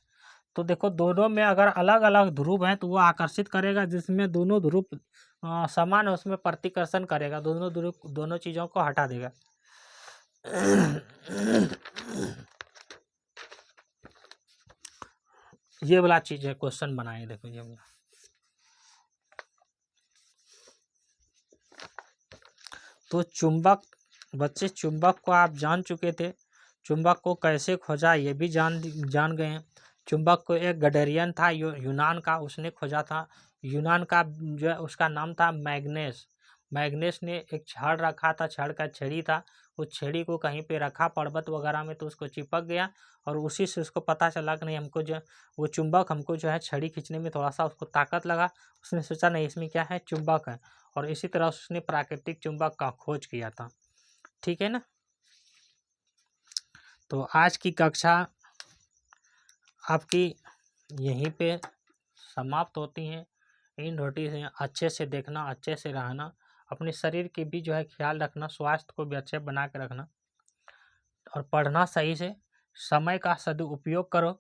तो देखो दोनों में अगर अलग अलग ध्रुव हैं तो वो आकर्षित करेगा, जिसमें दोनों ध्रुव समान है उसमें प्रतिकर्षण करेगा, दोनों ध्रुव दोनों चीज़ों को हटा देगा। ये वाला चीज़ है, क्वेश्चन बनाए देखो ये वाला। तो चुंबक, बच्चे चुंबक को आप जान चुके थे, चुंबक को कैसे खोजा ये भी जान गए हैं। चुंबक को एक गडेरियन था यूनान का, उसने खोजा था। यूनान का जो है उसका नाम था मैग्नेस। मैग्नेस ने एक छड़ रखा था, छड़ का छड़ी था, उस छड़ी को कहीं पे रखा पर्वत वगैरह में, तो उसको चिपक गया और उसी से उसको पता चला कि नहीं हमको जो वो चुंबक हमको जो है छड़ी खींचने में थोड़ा सा उसको ताकत लगा। उसने सोचा नहीं इसमें क्या है, चुंबक है, और इसी तरह उसने प्राकृतिक चुंबक का खोज किया था। ठीक है ना। तो आज की कक्षा आपकी यहीं पे समाप्त होती हैं। इन नोटिस अच्छे से देखना, अच्छे से रहना, अपने शरीर की भी जो है ख्याल रखना, स्वास्थ्य को भी अच्छे बना के रखना, और पढ़ना सही से, समय का सदुपयोग करो।